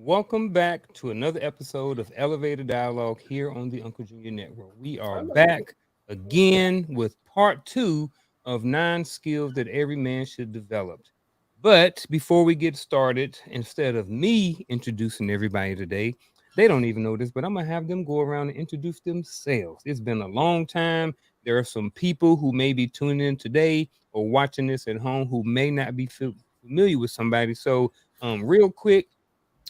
welcome back to another episode of Elevator Dialogue here on the Unkle Junior Network. We are back again with part two of 9 skills that every man should develop. But before we get started, instead of me introducing everybody today, they don't even know this, but I'm going to have them go around and introduce themselves. It's been a long time. There are some people who may be tuning in today or watching this at home who may not be familiar with somebody. So, real quick,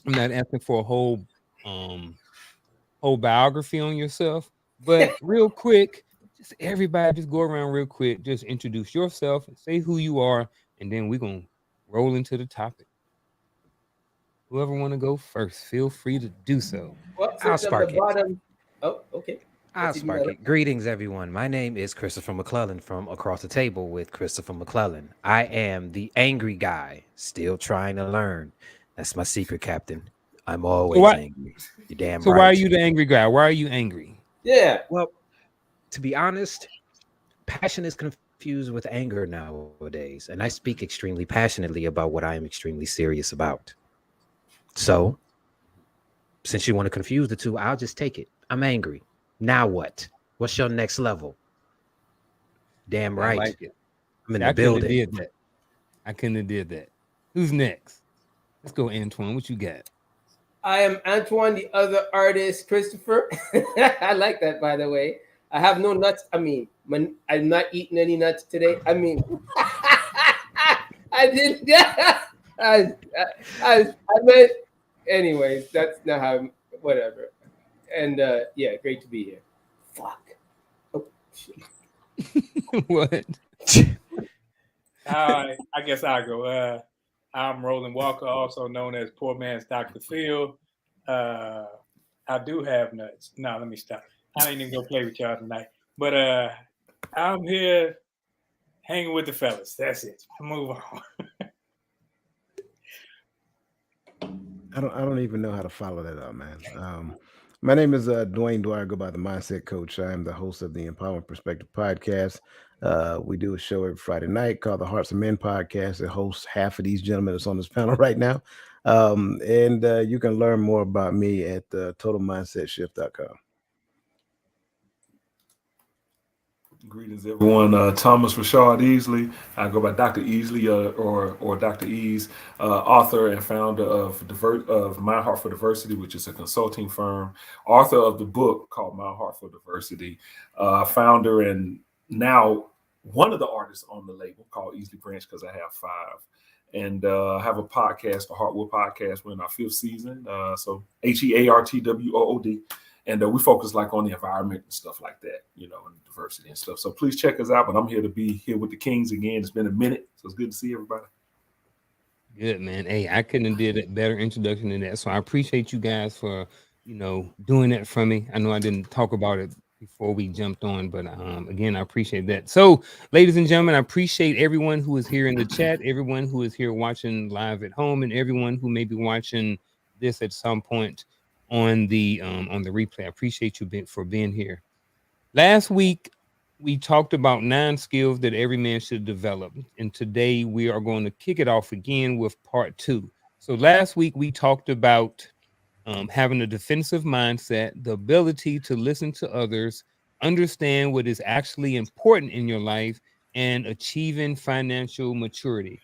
I'm not asking for a um whole biography on yourself, but real quick, just everybody just go around real quick, just introduce yourself, say who you are, and then we're gonna roll into the topic. Whoever want to go first, feel free to do so. Well, I'll since I'm the spark it. bottom. Oh, okay. I'll That's even spark better. it. Greetings, everyone. My name is Christopher McClellan from Across the Table with Christopher McClellan. I am the angry guy, still trying to learn. That's my secret, Captain. I'm So always why angry. You're damn so why are right. you the angry guy? Why are you angry? Yeah. Well, to be honest, passion is confused with anger nowadays, and I speak extremely passionately about what I am extremely serious about. So, since you want to confuse the two, I'll just take it. I'm angry. Now what? What's your next level? Damn I right. like it. I'm in See, the I couldn't have building. did that. I couldn't have did that. Who's next? Let's go, Antoine. What you got? I am Antoine, the other artist, Christopher. I like that, by the way. I have no nuts. I mean, I'm not eating any nuts today. I mean, I didn't. I, I meant, anyways, that's not how, whatever. And yeah, great to be here. Fuck. Oh, shit. What? I guess I'll go. I'm Roland Walker, also known as Poor Man's Dr. Phil. Uh, I do have nuts. No, let me stop. I ain't even gonna play with y'all tonight. But I'm here hanging with the fellas. That's it. Move on. I don't even know how to follow that up, man. My name is Dwayne Dwyer. I go by the Mindset Coach. I am the host of the Empowerment Perspective podcast. We do a show every Friday night called the Hearts of Men podcast. It hosts half of these gentlemen that's on this panel right now. And you can learn more about me at totalmindsetshift.com. Greetings, everyone. Thomas Rashard Easley. I go by Dr. Easley or Dr. Ease, author and founder of My Heart for Diversity, which is a consulting firm. Author of the book called My Heart for Diversity. Founder and now one of the artists on the label called Easley Branch because I have 5. And have a podcast, the Heartwood Podcast. We're in our 5th season. So HEARTWOOD. And we focus like on the environment and stuff like that, and diversity and stuff. So please check us out. But I'm here to be here with the Kings again. It's been a minute, so it's good to see everybody. Good, man. Hey, I couldn't have did a better introduction than that. So I appreciate you guys for, doing that for me. I know I didn't talk about it before we jumped on, but again, I appreciate that. So, ladies and gentlemen, I appreciate everyone who is here in the chat, everyone who is here watching live at home, and everyone who may be watching this at some point on the replay. I appreciate you for being here. Last week we talked about 9 skills that every man should develop, and today we are going to kick it off again with part 2. So last week we talked about having a defensive mindset, the ability to listen to others, understand what is actually important in your life, and achieving financial maturity.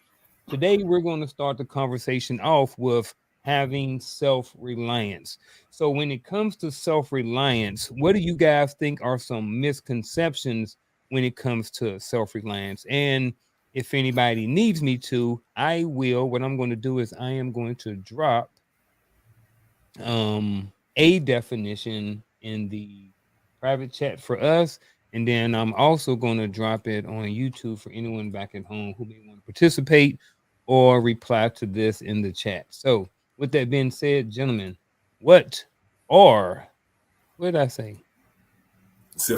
Today we're going to start the conversation off with having self-reliance. So when it comes to self-reliance, what do you guys think are some misconceptions when it comes to self-reliance? And if anybody needs me to, I will. What I'm going to do is I am going to drop a definition in the private chat for us, and then I'm also going to drop it on YouTube for anyone back at home who may want to participate or reply to this in the chat. So with that being said, gentlemen, what did I say?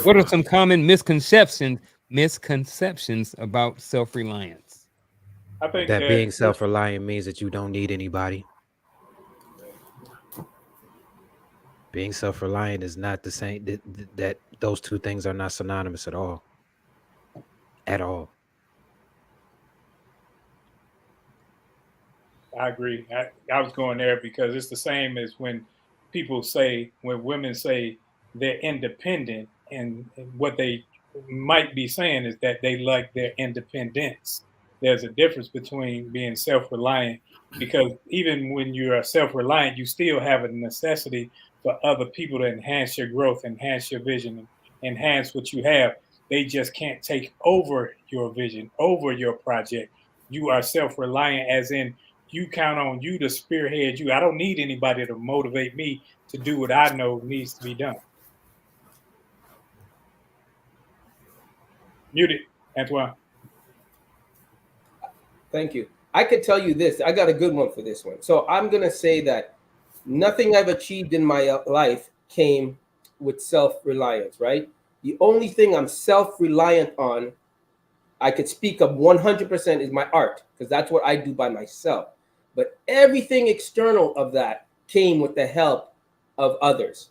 What are some common misconceptions about self-reliance? I think That being self-reliant means that you don't need anybody. Being self-reliant is not the same. That those two things are not synonymous at all. At all. I agree. I was going there because it's the same as when when women say they're independent, and what they might be saying is that they like their independence. There's a difference between being self reliant, because even when you are self reliant, you still have a necessity for other people to enhance your growth, enhance your vision, and enhance what you have. They just can't take over your vision, over your project. You are self reliant, as in you count on you to spearhead you. I don't need anybody to motivate me to do what I know needs to be done. Muted, Antoine. Thank you. I could tell you this. I got a good one for this one. So I'm going to say that nothing I've achieved in my life came with self-reliance, right? The only thing I'm self-reliant on, I could speak of 100%, is my art, because that's what I do by myself. But everything external of that came with the help of others.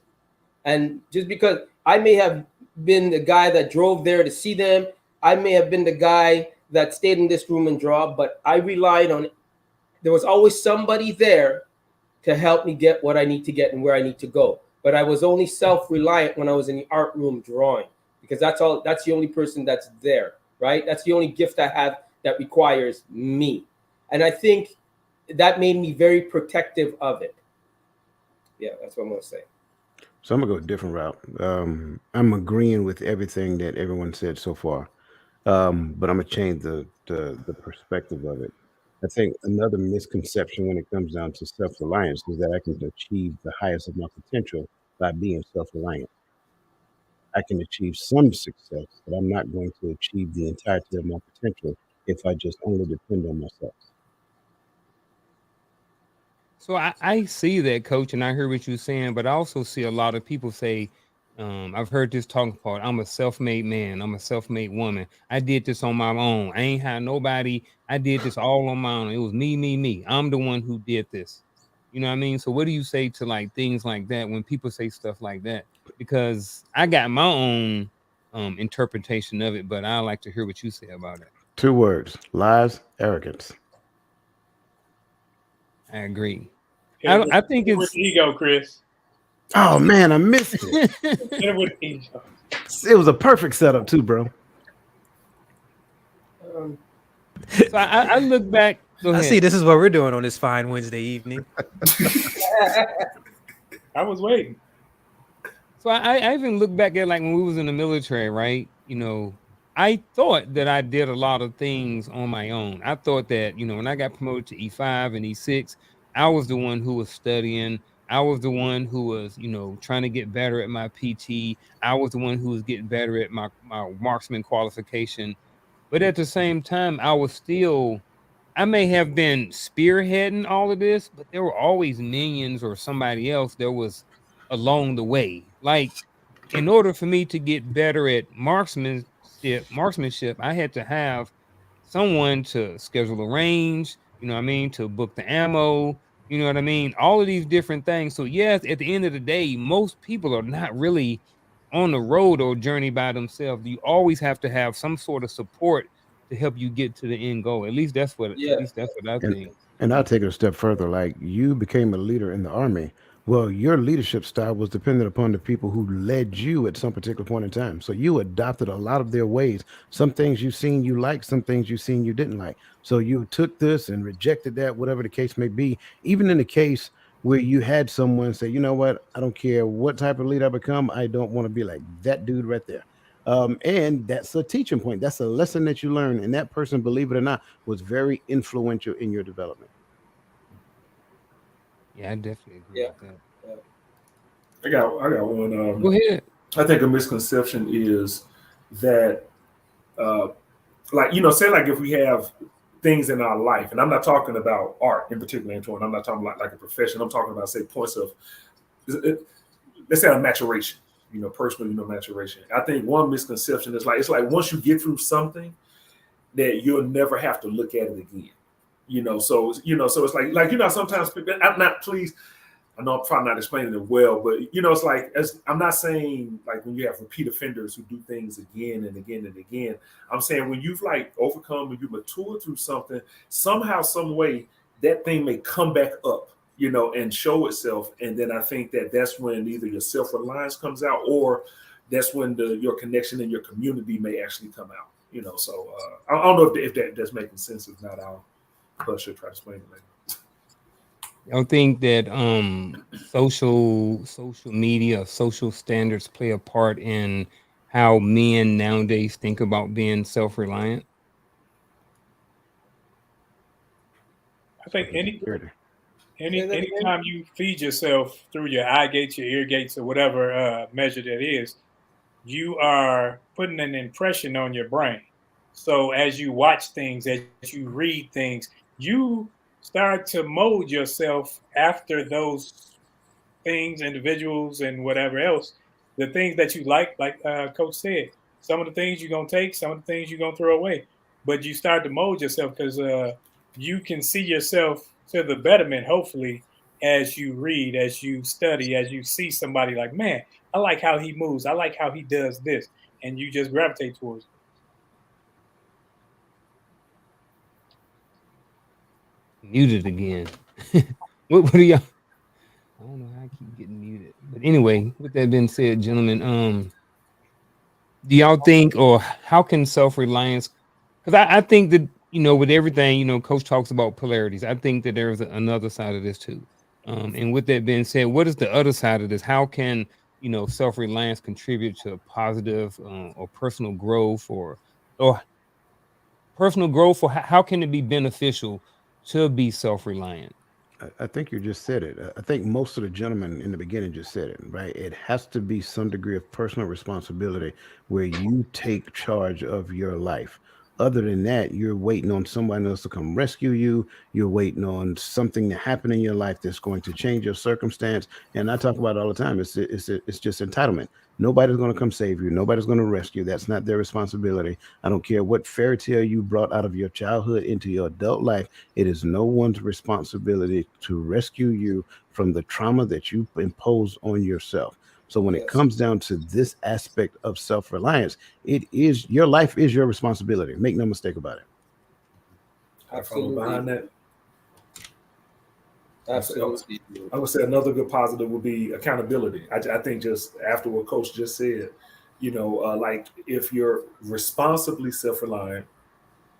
And just because I may have been the guy that drove there to see them, I may have been the guy that stayed in this room and draw, but I relied on, there was always somebody there to help me get what I need to get and where I need to go. But I was only self-reliant when I was in the art room drawing, because that's the only person that's there, right? That's the only gift I have that requires me. And I think that made me very protective of it. Yeah, that's what I'm gonna say. So I'm gonna go a different route. I'm agreeing with everything that everyone said so far, but I'm gonna change the perspective of it. I think another misconception when it comes down to self-reliance is that I can achieve the highest of my potential by being self-reliant. I can achieve some success, but I'm not going to achieve the entirety of my potential if I just only depend on myself. So I see that, coach, and I hear what you're saying, but I also see a lot of people say, I've heard this talking about, I'm a self-made man, I'm a self-made woman. I did this on my own. I ain't had nobody. I did this all on my own. It was me, me, me. I'm the one who did this. You know what I mean? So what do you say to like things like that when people say stuff like that? Because I got my own interpretation of it, but I like to hear what you say about it. 2 words: lies, arrogance. I agree. Hit I think it with it's ego, Chris. Oh man, I missed it. Hit it with ego. It was a perfect setup too, bro. Um, so I look back. Go I ahead. see this is what we're doing on this fine Wednesday evening. I was waiting. So I even look back at like when we was in the military, right? You know, I thought that I did a lot of things on my own. I thought that, you know, when I got promoted to E5 and E6, I was the one who was studying. I was the one who was, you know, trying to get better at my PT. I was the one who was getting better at my marksman qualification. But at the same time, I may have been spearheading all of this, but there were always minions or somebody else that was along the way. Like, in order for me to get better at marksmanship, I had to have someone to schedule a range, you know what I mean, to book the ammo, you know what I mean? All of these different things. So yes, at the end of the day, most people are not really on the road or journey by themselves. You always have to have some sort of support to help you get to the end goal. At yeah, least that's what I And think. and I'll take it a step further. Like you became a leader in the army. Well, your leadership style was dependent upon the people who led you at some particular point in time. So you adopted a lot of their ways. Some things you've seen you like, some things you've seen you didn't like. So you took this and rejected that, whatever the case may be. Even in the case where you had someone say, you know what, I don't care what type of leader I become, I don't want to be like that dude right there. And that's a teaching point. That's a lesson that you learn. And that person, believe it or not, was very influential in your development. Yeah, I definitely agree yeah, with that. yeah. I got one. Go ahead. I think a misconception is that, uh, like, you know, say like if we have things in our life, and I'm not talking about art in particular, Antoine. I'm not talking about like a profession. I'm talking about, say, points of, let's say, a maturation. You know, personal, you know, maturation. I think one misconception is like it's like once you get through something, that you'll never have to look at it again. So it's like sometimes people, I'm not please. I know I'm probably not explaining it well, but it's like I'm not saying like when you have repeat offenders who do things again and again and again. I'm saying when you've like overcome, when you mature through something, somehow, some way, that thing may come back up, and show itself. And then I think that that's when either your self-reliance comes out, or that's when your connection in your community may actually come out. So I don't know if that's making sense. If not, I'll should try to explain it later. I think that social media, social standards play a part in how men nowadays think about being self-reliant. I think Security. Say that again. anytime you feed yourself through your eye gates, your ear gates, or whatever measure that is, you are putting an impression on your brain. So as you watch things, as you read things, you start to mold yourself after those things, individuals, and whatever else. The things that you like Coach said, some of the things you're gonna take, some of the things you're gonna throw away. But you start to mold yourself because you can see yourself to the betterment, hopefully, as you read, as you study, as you see somebody like, man, I like how he moves, I like how he does this, and you just gravitate towards it. Muted again. What are y'all? I don't know how I keep getting muted. But anyway, with that being said, gentlemen, do y'all think, or how can self-reliance, because I think that, with everything, Coach talks about polarities. I think that there's another side of this too. And with that being said, what is the other side of this? How can, self-reliance contribute to positive or personal growth, or personal growth, or how can it be beneficial to be self-reliant? I think you just said it. I think most of the gentlemen in the beginning just said it, right? It has to be some degree of personal responsibility where you take charge of your life. Other than that, you're waiting on someone else to come rescue you. You're waiting on something to happen in your life that's going to change your circumstance. And I talk about it all the time. It's just entitlement. Nobody's going to come save you. Nobody's going to rescue. That's not their responsibility. I don't care what fairy tale you brought out of your childhood into your adult life. It is no one's responsibility to rescue you from the trauma that you impose on yourself. So when it Yes, comes down to this aspect of self-reliance, it is your life is your responsibility. Make no mistake about it. I follow behind absolutely, that. absolutely. I would say another good positive would be accountability. I think just after what Coach just said, like if you're responsibly self-reliant,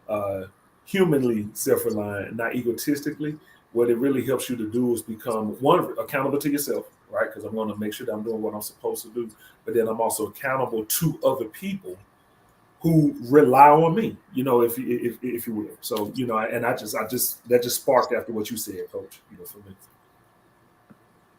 uh, humanly self-reliant, not egotistically, what it really helps you to do is become one accountable to yourself, right? Because I'm going to make sure that I'm doing what I'm supposed to do, but then I'm also accountable to other people who rely on me, if you will. So and I just that just sparked after what you said, Coach. For me.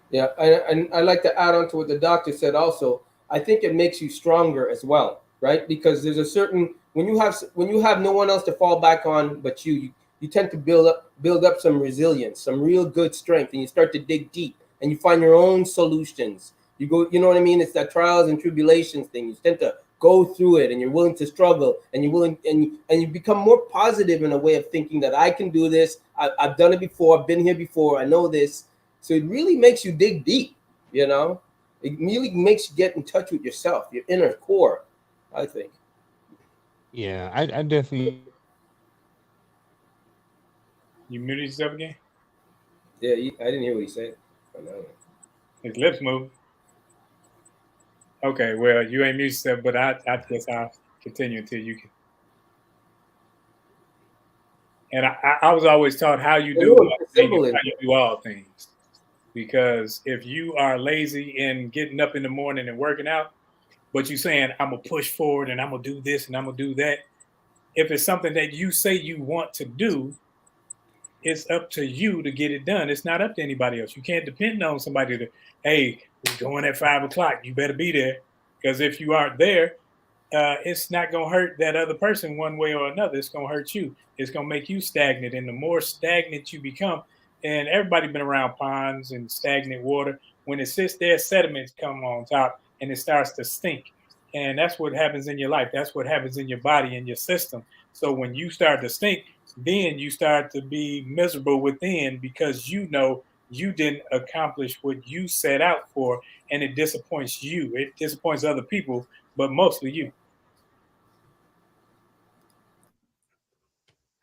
Yeah, and I like to add on to what the doctor said also. I think it makes you stronger as well, right? Because there's a certain when you have no one else to fall back on but you tend to build up some resilience, some real good strength, and you start to dig deep and you find your own solutions. You go, you know what I mean? It's that trials and tribulations thing. You tend to go through it, and you're willing to struggle, and you're willing, and you become more positive in a way of thinking that I can do this. I've done it before. I've been here before. I know this. So it really makes you dig deep, you know? It really makes you get in touch with yourself, your inner core, I think. Yeah, I definitely. You muted yourself again. Yeah, I didn't hear what he said. I know. His lips move. Okay, well, you ain't muted yourself, but I guess I'll continue until you can. And I was always taught how you Well, do no, one it's thing is simple. how you do all things. Because if you are lazy in getting up in the morning and working out, but you saying I'm gonna push forward and I'm gonna do this and I'm gonna do that, if it's something that you say you want to do, it's up to you to get it done. It's not up to anybody else. You can't depend on somebody to, hey, we're going at 5 o'clock. You better be there. Because if you aren't there, it's not going to hurt that other person one way or another. It's going to hurt you. It's going to make you stagnant. And the more stagnant you become, and everybody been around ponds and stagnant water, when it sits there, sediments come on top and it starts to stink. And that's what happens in your life. That's what happens in your body and your system. So when you start to stink, then you start to be miserable within because you know you didn't accomplish what you set out for, and it disappoints you. It disappoints other people, but mostly you.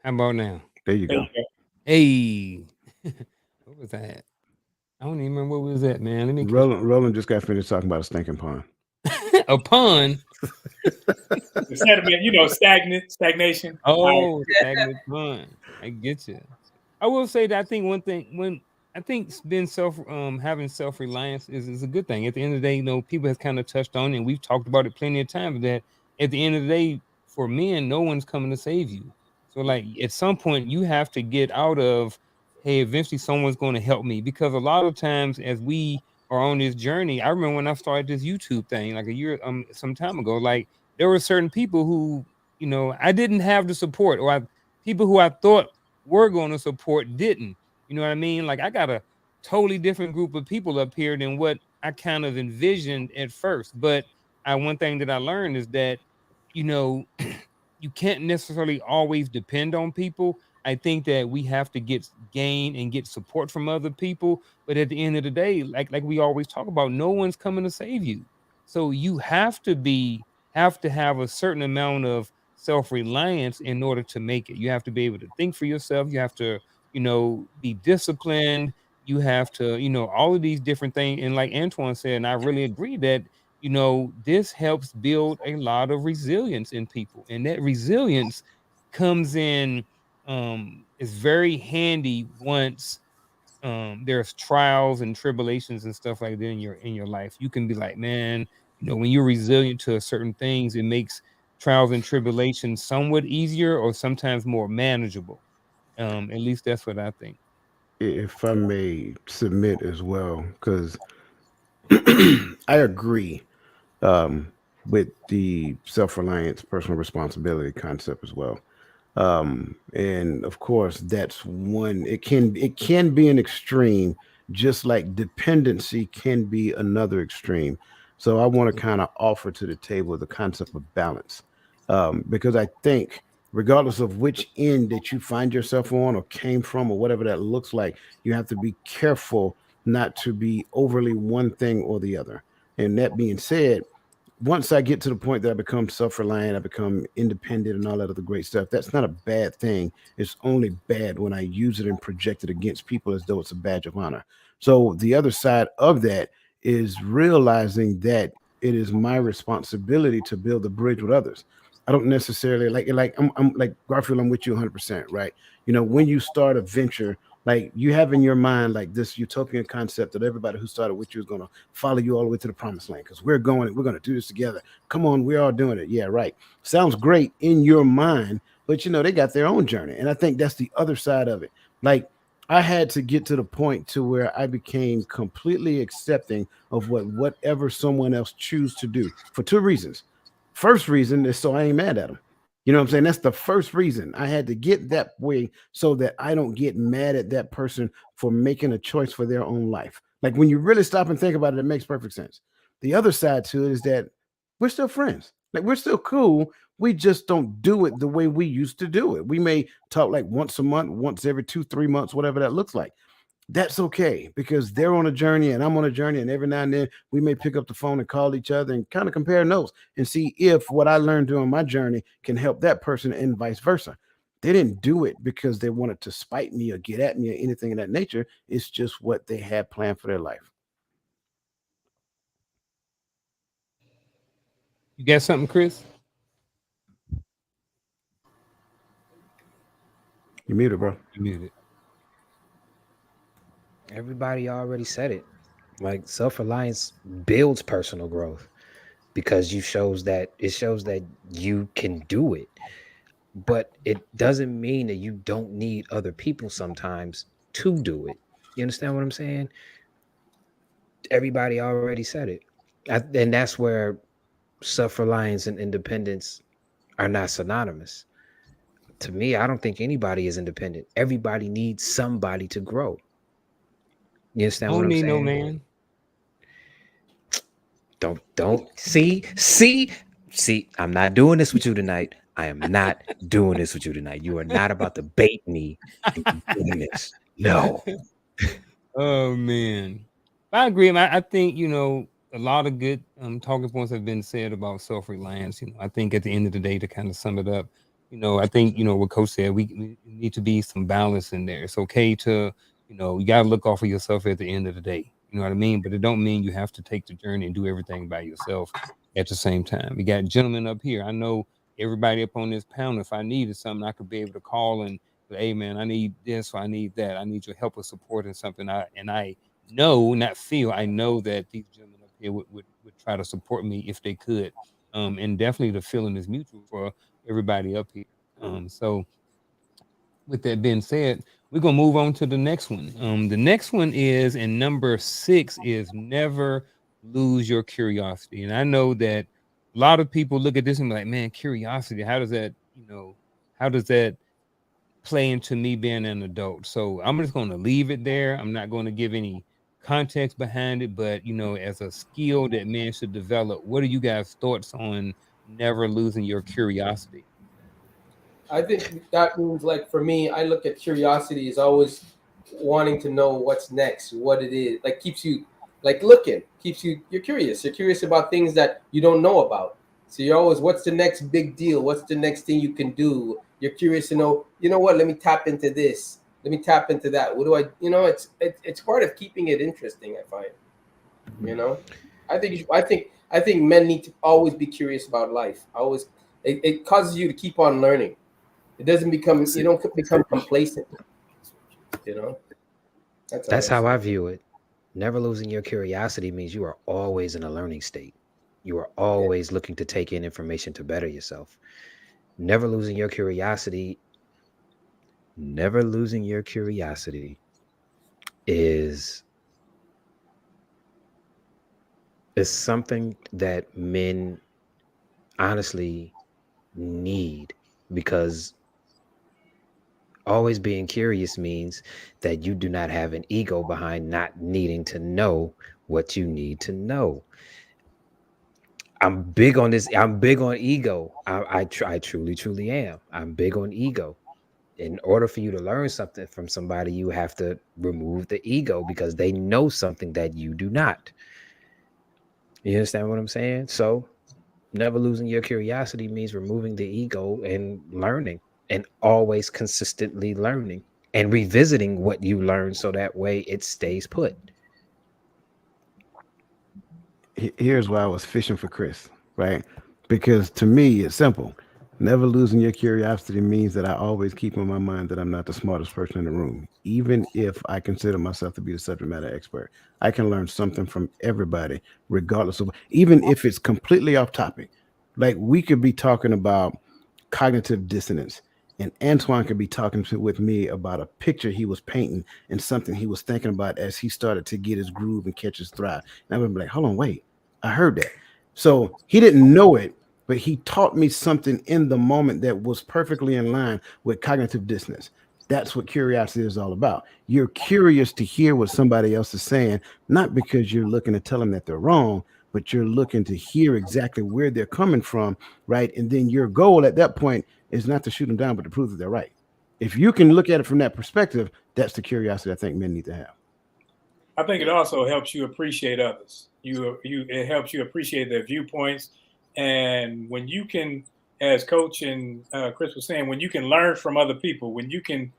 How about now? There you There you go. go. Hey, what was that? I don't even remember what was that, man. Let me catch Roland just got finished talking about a stinking pond. a pun. The sediment, stagnation. Oh, stagnant pun. I get you. I will say that I think one thing when I think being having self reliance is a good thing. At the end of the day, people have kind of touched on it, and we've talked about it plenty of times that at the end of the day, for men, no one's coming to save you. So like at some point you have to get out of, hey, eventually someone's going to help me, because a lot of times as we are on this journey, I remember when I started this YouTube thing like a year some time ago, like there were certain people who, I didn't have the support, or people who I thought were going to support didn't. You know what I mean? Like I got a totally different group of people up here than what I kind of envisioned at first. But one thing that I learned is that, you know, you can't necessarily always depend on people. I think that we have to gain and get support from other people. But at the end of the day, like we always talk about, no one's coming to save you. So you have to have a certain amount of self-reliance in order to make it. You have to be able to think for yourself. You have to, be disciplined. You have to, all of these different things. And like Antoine said, and I really agree that, this helps build a lot of resilience in people. And that resilience comes in, is very handy once there's trials and tribulations and stuff like that in your life. You can be like, man, when you're resilient to certain things, it makes trials and tribulations somewhat easier or sometimes more manageable. At least that's what I think. If I may submit as well, because I agree with the self reliance, personal responsibility concept as well. And of course, that's one. It can be an extreme, just like dependency can be another extreme. So I want to kind of offer to the table the concept of balance, because I think regardless of which end that you find yourself on or came from or whatever that looks like, you have to be careful not to be overly one thing or the other. And that being said, once I get to the point that I become self-reliant, I become independent and all that other great stuff, that's not a bad thing. It's only bad when I use it and project it against people as though it's a badge of honor. So the other side of that is realizing that it is my responsibility to build a bridge with others. I don't necessarily I'm like Garfield, I'm with you 100%, right? When you start a venture, like you have in your mind like this utopian concept that everybody who started with you is going to follow you all the way to the promised land because we're going to do this together. Come on, we're all doing it. Yeah, right. Sounds great in your mind, but they got their own journey. And I think that's the other side of it. Like I had to get to the point to where I became completely accepting of whatever someone else choose to do for two reasons. First reason is so I ain't mad at them. You know what I'm saying? That's the first reason I had to get that way so that I don't get mad at that person for making a choice for their own life. Like when you really stop and think about it, it makes perfect sense. The other side to it is that we're still friends. Like we're still cool. We just don't do it the way we used to do it. We may talk like once a month, once every 2, 3 months, whatever that looks like. That's okay because they're on a journey and I'm on a journey. And every now and then we may pick up the phone and call each other and kind of compare notes and see if what I learned during my journey can help that person and vice versa. They didn't do it because they wanted to spite me or get at me or anything of that nature. It's just what they had planned for their life. You got something, Chris? You muted, bro. You muted. Everybody already said it. Like self-reliance builds personal growth because it shows that you can do it. But it doesn't mean that you don't need other people sometimes to do it. You understand what I'm saying? Everybody already said it. And that's where self-reliance and independence are not synonymous. To me, I don't think anybody is independent. Everybody needs somebody to grow. You I understand what don't I'm need no saying? man. Don't see. I'm not doing this with you tonight. I am not doing this with you tonight. You are not about to bait me into doing this. No. Oh man, I agree. I think a lot of good talking points have been said about self reliance. I think at the end of the day, to kind of sum it up, I think, what Coach said, we need to be some balance in there. It's okay to, you got to look off of yourself at the end of the day. You know what I mean? But it don't mean you have to take the journey and do everything by yourself at the same time. We got gentlemen up here. I know everybody up on this panel. If I needed something, I could be able to call and say, hey man, I need this or I need that. I need your help or support in something. I know, not feel, I know that these gentlemen up here would try to support me if they could. And definitely the feeling is mutual for everybody up here. So with that being said, we're gonna move on to the next one. The next one is, and number 6 is never lose your curiosity. And I know that a lot of people look at this and be like, man, curiosity, how does that play into me being an adult? So I'm just gonna leave it there. I'm not gonna give any context behind it, but as a skill that men should develop, what are you guys' thoughts on never losing your curiosity? I think that means, like, for me, I look at curiosity as always wanting to know what's next, what it is. Like, keeps you like looking, keeps you you're curious. You're curious about things that you don't know about. So you're always, what's the next big deal? What's the next thing you can do? You're curious to know, what, let me tap into this. Let me tap into that. What do I, it's part of keeping it interesting, I find. You know? I think men need to always be curious about life. Always, it causes you to keep on learning. It doesn't become, you don't become complacent. You know, That's how I view it. Never losing your curiosity means you are always in a learning state. You are always looking to take in information to better yourself. Never losing your curiosity is something that men honestly need, because always being curious means that you do not have an ego behind not needing to know what you need to know. I'm big on this. I'm big on ego. I truly am. I'm big on ego. In order for you to learn something from somebody, you have to remove the ego because they know something that you do not. You understand what I'm saying? So never losing your curiosity means removing the ego and learning, and always consistently learning and revisiting what you learned so that way it stays put. Here's why I was fishing for Chris, right? Because to me, it's simple. Never losing your curiosity means that I always keep in my mind that I'm not the smartest person in the room. Even if I consider myself to be the subject matter expert, I can learn something from everybody, regardless of, even if it's completely off topic. Like, we could be talking about cognitive dissonance, and Antoine could be with me about a picture he was painting and something he was thinking about as he started to get his groove and catch his thrive. And I would be like, hold on, wait, I heard that. So he didn't know it, but he taught me something in the moment that was perfectly in line with cognitive dissonance. That's what curiosity is all about. You're curious to hear what somebody else is saying, not because you're looking to tell them that they're wrong, but you're looking to hear exactly where they're coming from, right? And then your goal at that point is not to shoot them down, but to prove that they're right. If you can look at it from that perspective, that's the curiosity I think men need to have. I think it also helps you appreciate others. It helps you appreciate their viewpoints, and when you can, as Coach and Chris was saying, when you can learn from other people, when you can,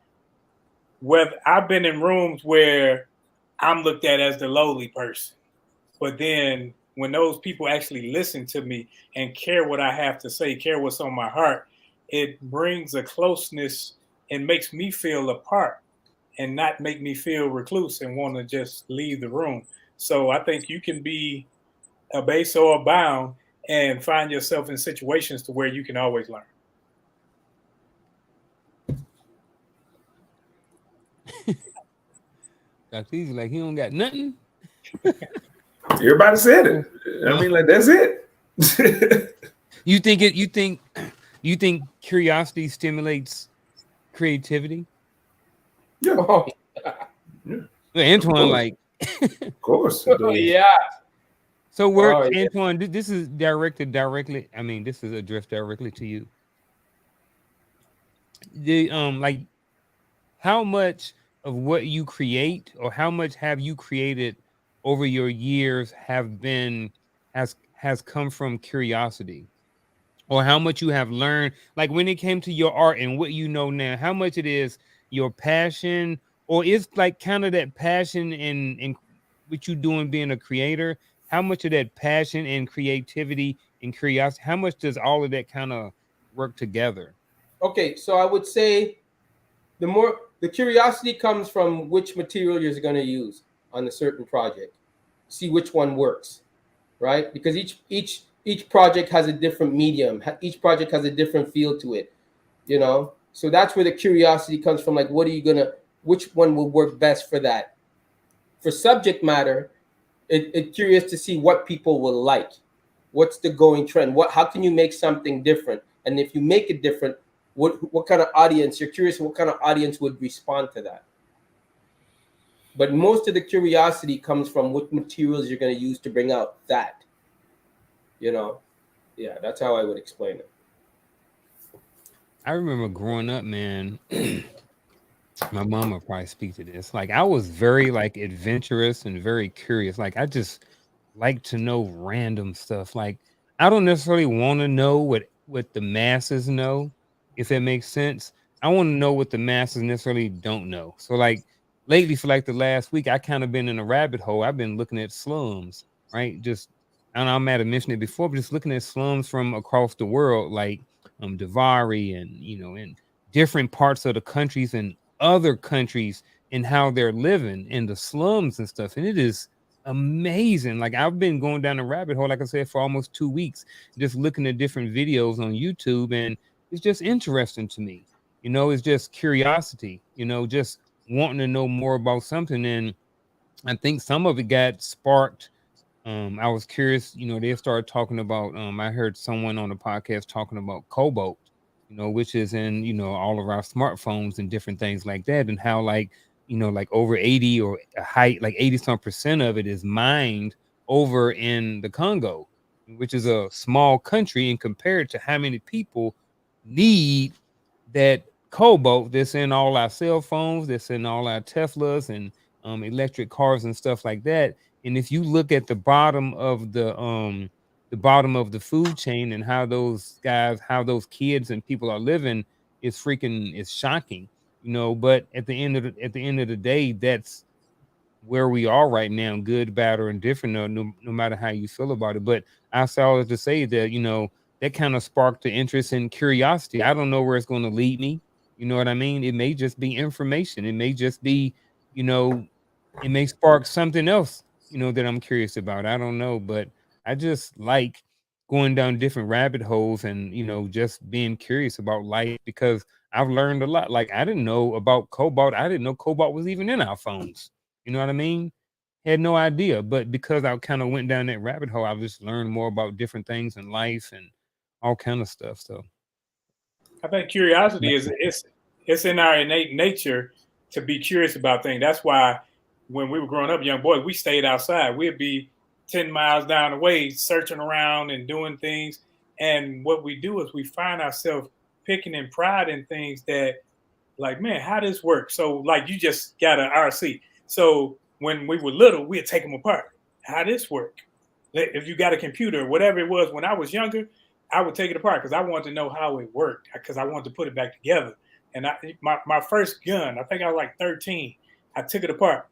whether I've been in rooms where I'm looked at as the lowly person, but then when those people actually listen to me and care what I have to say, care what's on my heart, it brings a closeness and makes me feel a part and not make me feel recluse and want to just leave the room. So I think you can be a base or a bound and find yourself in situations to where you can always learn. Dr. Easy, like he don't got nothing. Everybody said it. I mean, like, that's it. You think curiosity stimulates creativity? Yeah. Oh, Yeah. Well, Antoine, like, Of course. yeah. so we're Oh, yeah. Antoine, this is directed directly. I mean, this is addressed directly to you. Like, how much of what you create, or how much have you created over your years, has come from curiosity? or how much you have learned, like when it came to your art and what you know now, how much it is your passion, or it's like kind of that passion in what you doing being a creator, how much of that passion and creativity and curiosity, how much does all of that kind of work together? Okay, so I would say the curiosity comes from which material you're going to use on a certain project. See which one works, right? Because each project has a different medium. Each project has a different feel to it, you know. So that's where the curiosity comes from. Like, what are you gonna? Which one will work best for that? For subject matter, it's curious to see what people will like. What's the going trend? How can you make something different? And if you make it different, what kind of audience? You're curious what kind of audience would respond to that. But most of the curiosity comes from what materials you're going to use to bring out that. You know, yeah, that's how I would explain it. I remember growing up, man. My mama probably speak to this. Like I was very like adventurous and very curious. Like I just like to know random stuff. Like I don't necessarily want to know what the masses know, if that makes sense. I want to know what the masses necessarily don't know. So like lately, for like the last week, I kind of been in a rabbit hole. I've been looking at slums, right? Just I don't know, I might have mentioned it before, but just looking at slums from across the world, like Davari and in different parts of the countries and other countries and how they're living in the slums and stuff. And it is amazing. Like I've been going down the rabbit hole, like I said, for almost 2 weeks, just looking at different videos on YouTube, and it's just interesting to me. It's just curiosity, just wanting to know more about something. And I think some of it got sparked. I was curious, they started talking about I heard someone on the podcast talking about cobalt, which is in, all of our smartphones and different things like that, and how like, like over 80 or a height, like 80 some percent of it is mined over in the Congo, which is a small country, and compared to how many people need that cobalt that's in all our cell phones, that's in all our Teslas and electric cars and stuff like that. And if you look at the bottom of the food chain and how those guys, how those kids and people are living, it's shocking, But at the end of the day, that's where we are right now, good, bad, or indifferent, no matter how you feel about it. But I say all to say that, that kind of sparked the interest and curiosity. I don't know where it's going to lead me. You know what I mean? It may just be information. It may just be, you know, it may spark something else, that I'm curious about. I don't know, but I just like going down different rabbit holes and, just being curious about life, because I've learned a lot. Like I didn't know about cobalt. I didn't know cobalt was even in our phones. You know what I mean? Had no idea. But because I kind of went down that rabbit hole, I just learned more about different things in life and all kind of stuff. So I think curiosity is it's in our innate nature to be curious about things. That's why when we were growing up, young boys, we stayed outside. We'd be 10 miles down the way searching around and doing things. And what we do is we find ourselves picking in pride in things that, like, man, how this works? So like you just got an RC. So when we were little, we'd take them apart. How this work? If you got a computer, whatever it was, when I was younger, I would take it apart because I wanted to know how it worked, because I wanted to put it back together. And my first gun, I think I was like 13. I took it apart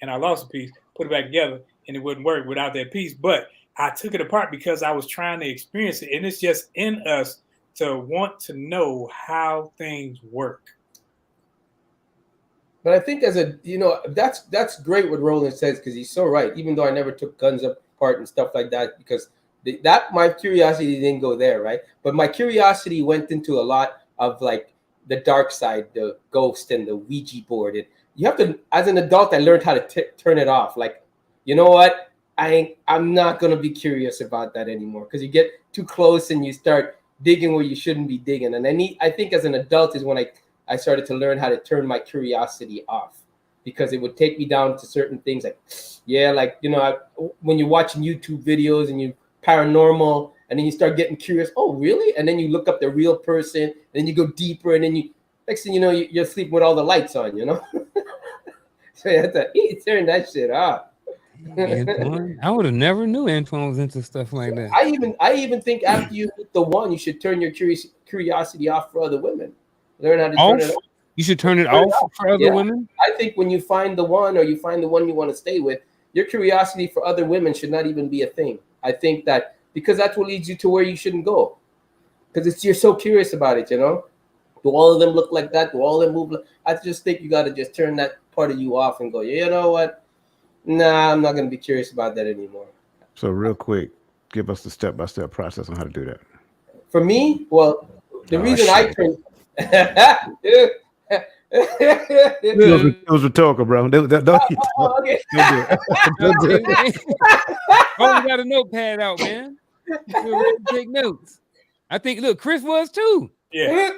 and I lost a piece, put it back together, and it wouldn't work without that piece. But I took it apart because I was trying to experience it. And it's just in us to want to know how things work. But I think that's great what Roland says, because he's so right. Even though I never took guns apart and stuff like that, because that my curiosity didn't go there, right? But my curiosity went into a lot of like the dark side, the ghost and the Ouija board. And you have to, as an adult, I learned how to turn it off. Like, you know what? I'm not gonna be curious about that anymore, because you get too close and you start digging where you shouldn't be digging. And I think as an adult is when I started to learn how to turn my curiosity off, because it would take me down to certain things like, yeah, like, when you're watching YouTube videos and you paranormal, and then you start getting curious, oh, really? And then you look up the real person, and then you go deeper, and then next thing you know, you're sleeping with all the lights on, So you have to turn that shit off. Antoine, I would have never knew Antoine was into stuff like that. I even think after you meet the one, you should turn your curiosity off for other women. Learn how to turn it Off? off. You should turn it Turn it off off. for other Yeah. women. I think when you find the one, or you find the one you want to stay with, your curiosity for other women should not even be a thing. I think that because that's what leads you to where you shouldn't go. Because you're so curious about it, you know. Do all of them look like that? Do all of them move? I just think you got to just turn that part of you off and go, you know what? Nah, I'm not going to be curious about that anymore. So real quick, give us the step-by-step process on how to do that. For me, well, the Oh, reason I shit. turned. It was rhetorical, bro. Don't Okay. do it. Don't do it. Oh, you got a notepad out, man. You're ready to take notes. I think. Look, Chris was too. Yeah.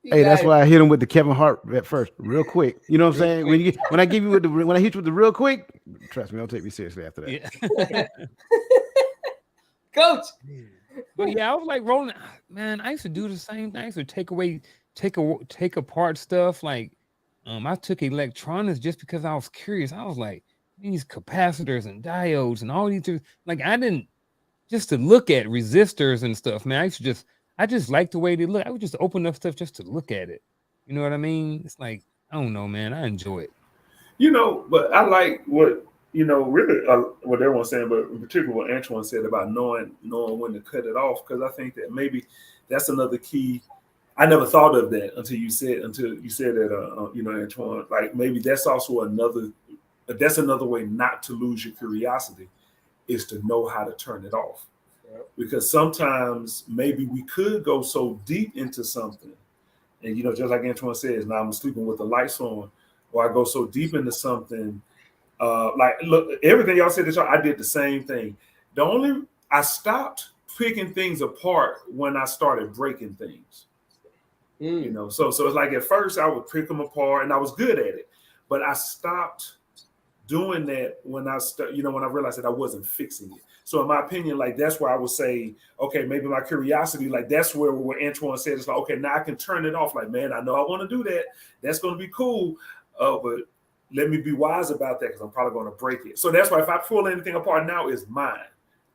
Hey, that's why I hit him with the Kevin Hart at first, real quick. You know what I'm saying? When I give you when I hit you with the real quick, trust me, don't take me seriously after that. Yeah. Coach. But yeah, I was like rolling. Man, I used to do the same thing. I used to take apart stuff. Like, I took electronics just because I was curious. I was like, these capacitors and diodes and all these things. Like, I didn't just to look at resistors and stuff, man. I just like the way they look. I would just open up stuff just to look at it. You know what I mean? It's like, I don't know, man. I enjoy it. You know, but I like what really what everyone's saying, but in particular what Antoine said about knowing when to cut it off, because I think that maybe that's another key. I never thought of that until you said that, Antoine. Like maybe that's also another way not to lose your curiosity is to know how to turn it off. Because sometimes maybe we could go so deep into something, and just like Antoine says, now I'm sleeping with the lights on, or I go so deep into something. Like, look, everything y'all said, I did the same thing. I stopped picking things apart when I started breaking things. So it's like at first I would pick them apart and I was good at it, but I stopped doing that when I realized that I wasn't fixing it. So in my opinion, like that's where I would say, okay, maybe my curiosity, like that's where Antoine said, it's like, okay, now I can turn it off. Like, man, I know I want to do that. That's going to be cool. But let me be wise about that because I'm probably going to break it. So that's why if I pull anything apart now, it's mine.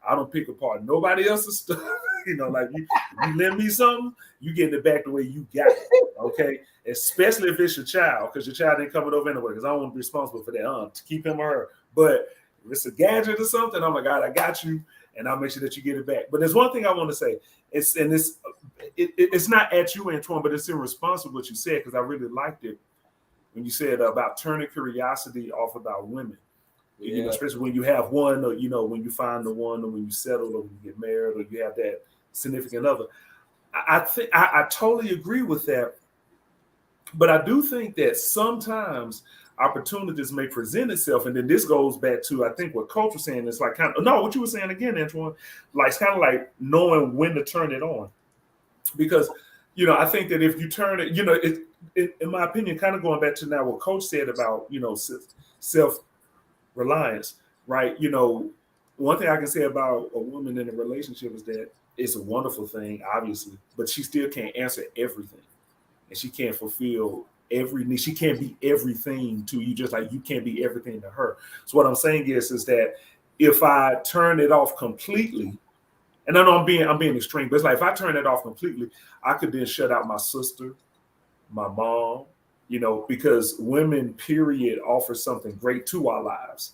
I don't pick apart nobody else's stuff. Like you lend me something, you getting it back the way you got it. Okay. Especially if it's your child, because your child ain't coming over anyway, because I don't want to be responsible for that, to keep him or her. But if it's a gadget or something, oh my God, I got you, and I'll make sure that you get it back. But there's one thing I want to say. It's not at you, Antoine, but it's in response to what you said, because I really liked it when you said about turning curiosity off about women. Yeah. Especially when you have one, or when you find the one, or when you settle, or when you get married, or you have that significant other. I think I totally agree with that. But I do think that sometimes opportunities may present itself, and then this goes back to I think what Coach was saying. It's like what you were saying again, Antoine. Like it's kind of like knowing when to turn it on, because I think that if you turn it, in my opinion, kind of going back to now what Coach said about self-reliance, right? One thing I can say about a woman in a relationship is that it's a wonderful thing, obviously, but she still can't answer everything. And she can't fulfill every need. She can't be everything to you, just like you can't be everything to her. So what I'm saying is that if I turn it off completely, and I know I'm being extreme, but it's like if I turn it off completely, I could then shut out my sister, my mom, because women, period, offer something great to our lives,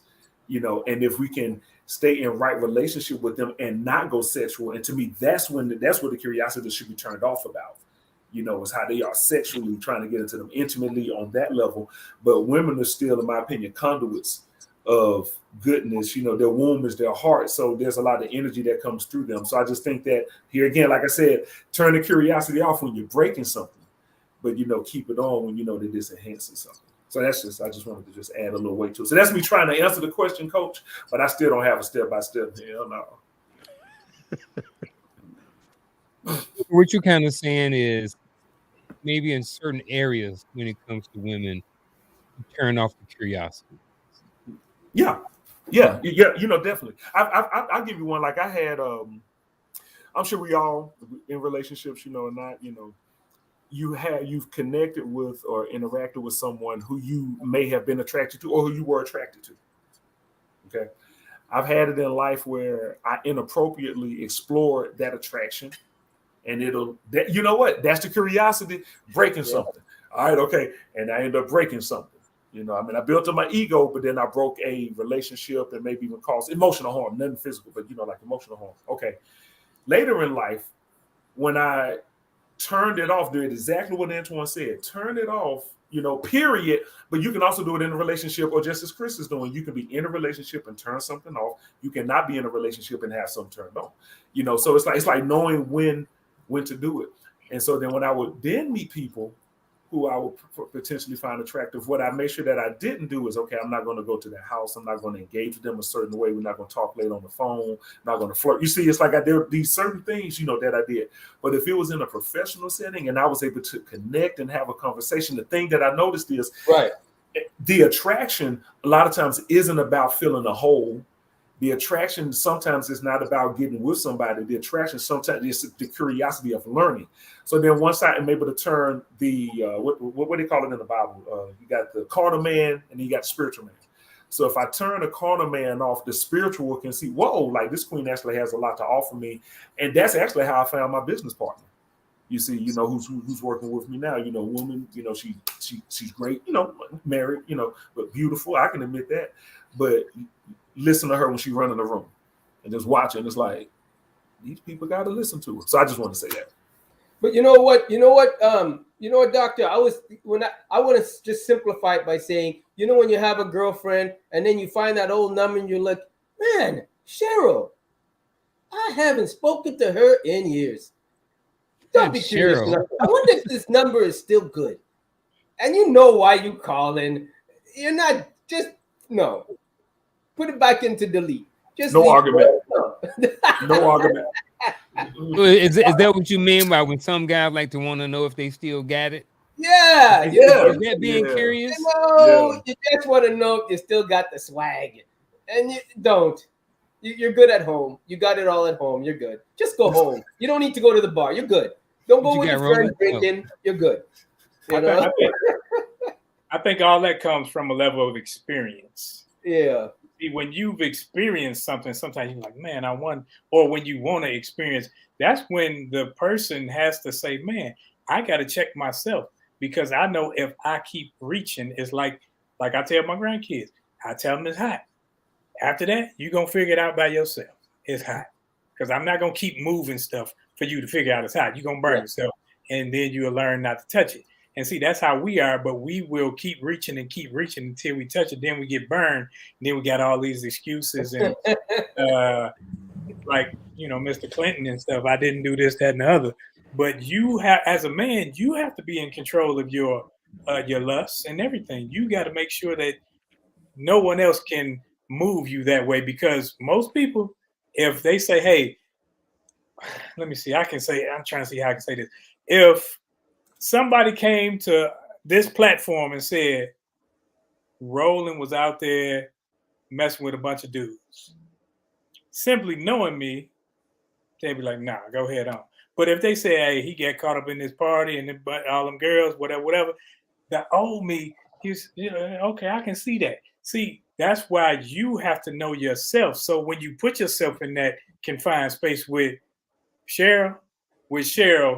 and if we can stay in right relationship with them and not go sexual, and to me, that's what the curiosity should be turned off about. Is how they are sexually trying to get into them intimately on that level. But women are still, in my opinion, conduits of goodness. Their womb is their heart. So there's a lot of energy that comes through them. So I just think that here again, like I said, turn the curiosity off when you're breaking something, but keep it on when that this enhances something. So I just wanted to just add a little weight to it. So that's me trying to answer the question, Coach, but I still don't have a step-by-step. Hell no. What you're kind of saying is maybe in certain areas when it comes to women, you turn off the curiosity. Yeah, definitely. I'll give you one. Like I had, I'm sure we all in relationships, or not, you've connected with or interacted with someone who you may have been attracted to or who you were attracted to. Okay. I've had it in life where I inappropriately explored that attraction, and you know what? That's the curiosity breaking Yeah. something. All right, okay, and I end up breaking something. I mean, I built up my ego, but then I broke a relationship and maybe even caused emotional harm, nothing physical, but like emotional harm. Okay, later in life, when I turned it off, did exactly what Antoine said. Turn it off, period. But you can also do it in a relationship, or just as Chris is doing. You can be in a relationship and turn something off. You cannot be in a relationship and have something turned on. So it's like knowing when to do it. And so then when I would then meet people who I would potentially find attractive, what I made sure that I didn't do is, okay, I'm not going to go to their house. I'm not going to engage with them a certain way. We're not going to talk late on the phone. I'm not going to flirt. You see, it's like there are these certain things, that I did. But if it was in a professional setting and I was able to connect and have a conversation, the thing that I noticed is Right. the attraction a lot of times isn't about filling a hole. The attraction sometimes is not about getting with somebody. The attraction sometimes is the curiosity of learning. So then once I am able to turn the what do they call it in the Bible? You got the carnal man and you got the spiritual man. So if I turn the carnal man off, the spiritual can see, whoa, like this queen actually has a lot to offer me. And that's actually how I found my business partner. You see, who's working with me now, woman, she's great, married, but beautiful. I can admit that. But listen to her when she run in the room and just watching. It's like, these people got to listen to her. So I just want to say that. But you know what, doctor, I want to just simplify it by saying, when you have a girlfriend and then you find that old number and you're like, man, Cheryl, I haven't spoken to her in years. Don't be curious. Cheryl. I wonder if this number is still good. And you know why you calling. You're not no. Put it back into delete. Just no argument. No argument. Is that what you mean by when some guys like to want to know if they still got it? Yeah. Is that being curious? You just want to know if you still got the swag. And you don't. You're good at home. You got it all at home. You're good. Just go home. You don't need to go to the bar. You're good. Don't go with your friends drinking. You're good. I think all that comes from a level of experience. Yeah. See, when you've experienced something, sometimes you're like, man, I won. Or when you want to experience, that's when the person has to say, man, I got to check myself, because I know if I keep reaching, it's like I tell my grandkids, I tell them it's hot. After that, you're going to figure it out by yourself. It's hot. Because I'm not going to keep moving stuff for you to figure out it's hot. You're going to burn yourself, and then you'll learn not to touch it. And see, that's how we are, but we will keep reaching until we touch it. Then we get burned. And then we got all these excuses and like, Mr. Clinton and stuff. I didn't do this, that, and the other. But you have, as a man, you have to be in control of your lusts and everything. You got to make sure that no one else can move you that way, because most people, if they say, hey, let me see, I'm trying to see how I can say this. If somebody came to this platform and said Roland was out there messing with a bunch of dudes, simply knowing me, they'd be like, nah, go ahead on. But if they say, hey, he got caught up in this party and all them girls, whatever, the old me, he's, okay, I can see that. See, that's why you have to know yourself. So when you put yourself in that confined space with Cheryl,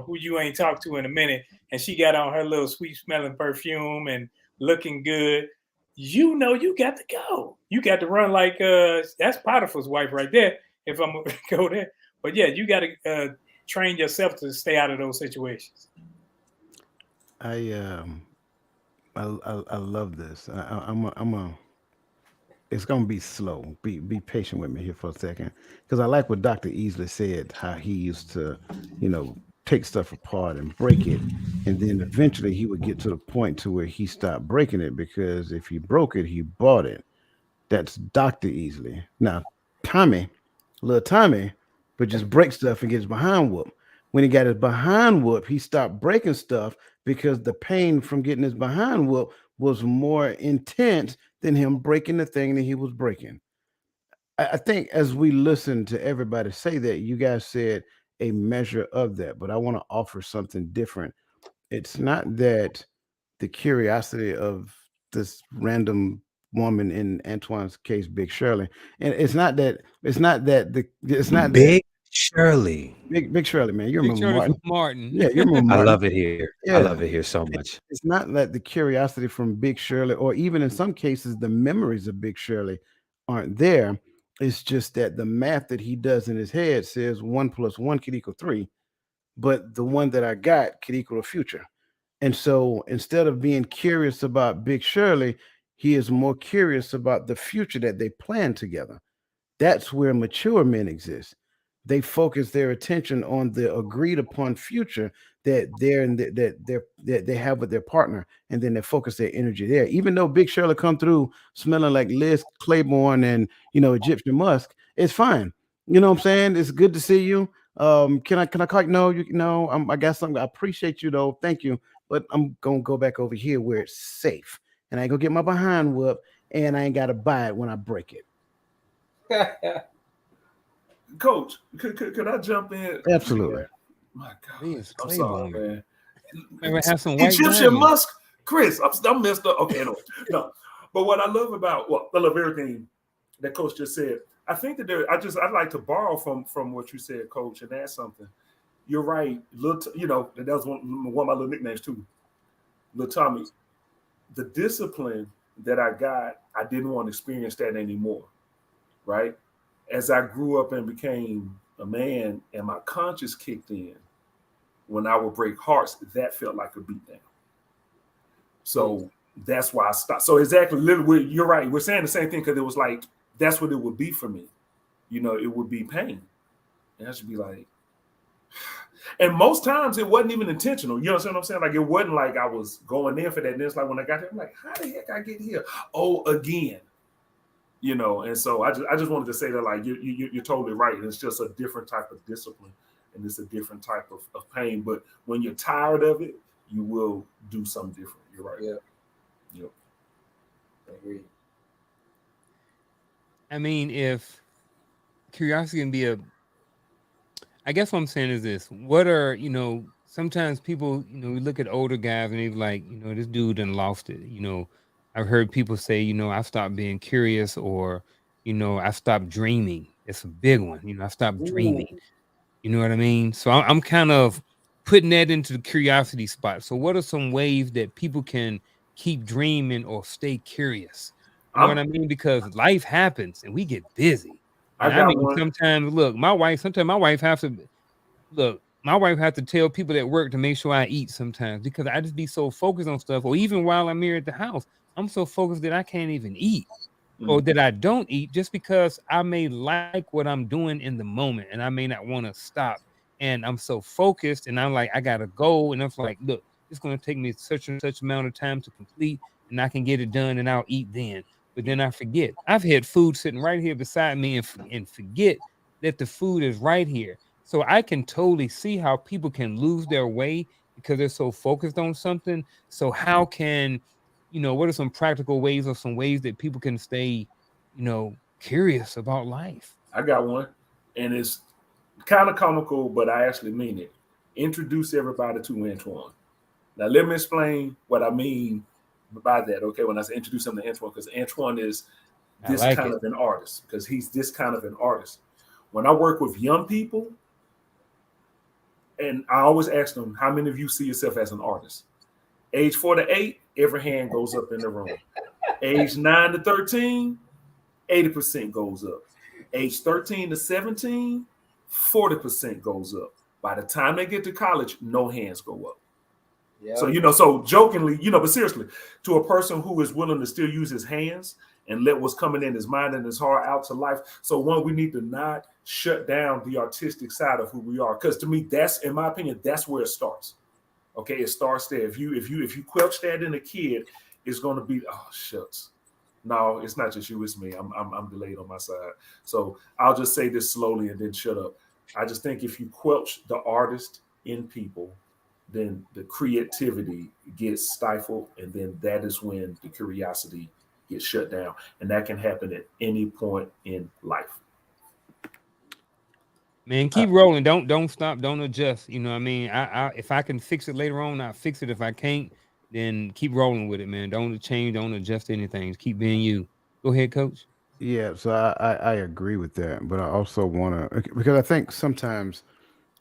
who you ain't talked to in a minute, and she got on her little sweet smelling perfume and looking good, you got to go. You got to run like that's Potiphar's wife right there, if I'm gonna go there. But yeah, you got to train yourself to stay out of those situations. I love this. It's gonna be slow. Be patient with me here for a second, because I like what Dr. Easley said. How he used to, take stuff apart and break it, and then eventually he would get to the point to where he stopped breaking it, because if he broke it, he bought it. That's Dr. Easley. Now, little Tommy, but just break stuff and gets behind whoop. When he got his behind whoop, he stopped breaking stuff because the pain from getting his behind whoop was more intense than him breaking the thing that he was breaking. I think as we listen to everybody say that, you guys said a measure of that, but I want to offer something different. it's not that the curiosity of this random woman in Antoine's case, Big Shirley, and it's not that Big Shirley. Big Shirley, man. You Big remember Shirley Martin? from Martin. Yeah, you remember I Martin? love it here. I Yeah. love it here so much. It's not that the curiosity from Big Shirley, or even in some cases, the memories of Big Shirley aren't there. It's just that the math that he does in his head says 1 + 1 could equal 3, but the one that I got could equal a future. And so instead of being curious about Big Shirley, he is more curious about the future that they plan together. That's where mature men exist. They focus their attention on the agreed upon future that that they have with their partner, and then they focus their energy there. Even though Big Shirley come through smelling like Liz Claiborne and Egyptian musk, it's fine. You know what I'm saying? It's good to see you. Can I call you? No, I got something. I appreciate you though. Thank you, but I'm gonna go back over here where it's safe, and I ain't gonna get my behind whooped, and I ain't gotta buy it when I break it. Coach, could I jump in? Absolutely. My God, Liz I'm sorry, Claiborne. man. Maybe have some white Egyptian diamonds. musk, Chris. I'm messed up. Okay, no. But what I love I love everything that Coach just said. I think that I'd like to borrow from what you said, Coach, and add something. You're right. That was one of my little nicknames too. Little Tommy. The discipline that I got, I didn't want to experience that anymore. Right? As I grew up and became a man and my conscience kicked in, when I would break hearts, that felt like a beatdown. So that's why I stopped. So exactly, literally, you're right. We're saying the same thing because it was like, that's what it would be for me. It would be pain. And I should be like, and most times it wasn't even intentional. You understand what I'm saying? Like, it wasn't like I was going in for that. And it's like when I got there, I'm like, how the heck I get here? Oh, again. And so I just wanted to say that, like, you're totally right. It's just a different type of discipline, and it's a different type of pain. But when you're tired of it, you will do something different. You're right. Yeah. Yep. I agree. I mean, if curiosity can be I guess what I'm saying is this: what are sometimes people, we look at older guys and they're like, this dude done lost it. I've heard people say, I stopped being curious, or I stopped dreaming. It's a big one. I stopped dreaming. You know what I mean? So I'm kind of putting that into the curiosity spot. So what are some ways that people can keep dreaming or stay curious? You know what I mean? Because life happens and we get busy. And I mean, sometimes my wife has to tell people at work to make sure I eat sometimes, because I just be so focused on stuff. Or even while I'm here at the house, I'm so focused that I can't even eat. Or that I don't eat, just because I may like what I'm doing in the moment and I may not want to stop. And I'm so focused and I'm like, I got to go. And I'm like, look, it's going to take me such and such amount of time to complete, and I can get it done and I'll eat then. But then I forget. I've had food sitting right here beside me and forget that the food is right here. So I can totally see how people can lose their way because they're so focused on something. So how can what are some practical ways or some ways that people can stay, curious about life? I got one, and it's kind of comical, but I actually mean it. Introduce everybody to Antoine. Now, let me explain what I mean by that, okay? When I say introduce him to Antoine, because Antoine is this kind of an artist, because he's this kind of an artist. When I work with young people, and I always ask them, how many of you see yourself as an artist? Age 4 to 8, every hand goes up in the room. Age 9 to 13, 80% goes up. Age 13 to 17, 40% goes up. By the time they get to college, no hands go up. Yep. So, so jokingly, but seriously, to a person who is willing to still use his hands and let what's coming in his mind and his heart out to life. So we need to not shut down the artistic side of who we are. Because to me, that's, in my opinion, that's where it starts. Okay, it starts there. If you quelch that in a kid, it's going to be, oh shucks. No, it's not just you, it's me. I'm delayed on my side. So I'll just say this slowly and then shut up. I just think if you quelch the artist in people, then the creativity gets stifled, and then that is when the curiosity gets shut down. And that can happen at any point in life. Man, keep rolling. Don't stop. Don't adjust. You know what I mean? I if I can fix it later on, I'll fix it. If I can't, then keep rolling with it, man. Don't change, don't adjust anything. Just keep being you. Go ahead, coach. Yeah, so I agree with that, but I also want to, because I think sometimes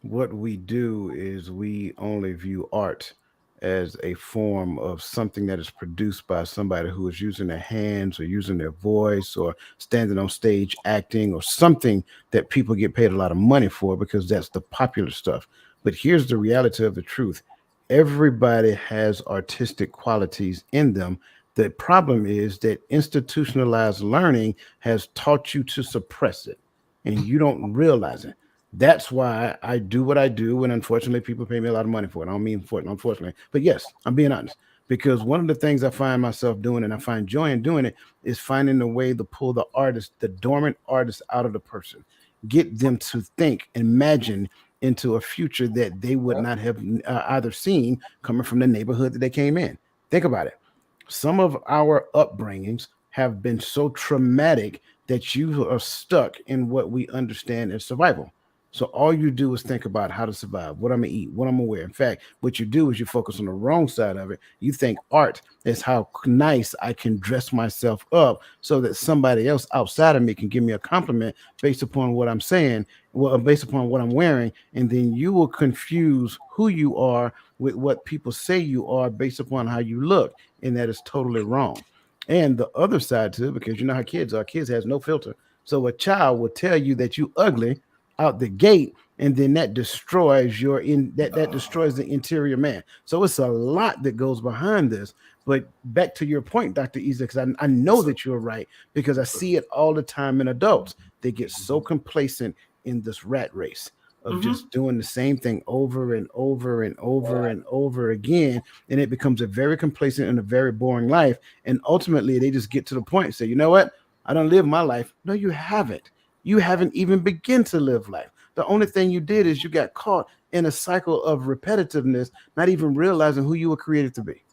what we do is we only view art as a form of something that is produced by somebody who is using their hands or using their voice or standing on stage acting or something that people get paid a lot of money for because that's the popular stuff. But here's the reality of the truth: everybody has artistic qualities in them. The problem is that institutionalized learning has taught you to suppress it and you don't realize it. That's why I do what I do, and unfortunately, people pay me a lot of money for it. I don't mean for it, unfortunately, but yes, I'm being honest. Because one of the things I find myself doing, and I find joy in doing it, is finding a way to pull the artist, the dormant artist, out of the person, get them to think, imagine into a future that they would Yeah. not have either seen coming from the neighborhood that they came in. Think about it. Some of our upbringings have been so traumatic that you are stuck in what we understand as survival. So all you do is think about how to survive, what I'm gonna eat, what I'm gonna wear. In fact, what you do is you focus on the wrong side of it. You think art is how nice I can dress myself up so that somebody else outside of me can give me a compliment based upon what I'm saying, well, based upon what I'm wearing, and then you will confuse who you are with what people say you are based upon how you look, and that is totally wrong. And the other side to it, because you know how kids are, kids has no filter. So a child will tell you that you ugly out the gate, and then that destroys that destroys the interior man. So it's a lot that goes behind this. But back to your point, Dr. Isa, because I Yes, know sir. that you're right, because I Yes, sir. see it all the time in adults. They get so complacent in this rat race of Mm-hmm. just doing the same thing over and over and over and over again, and it becomes a very complacent and a very boring life. And ultimately, they just get to the point and say, you know what? I don't live my life. No, you haven't. You haven't even begun to live life. The only thing you did is you got caught in a cycle of repetitiveness, not even realizing who you were created to be.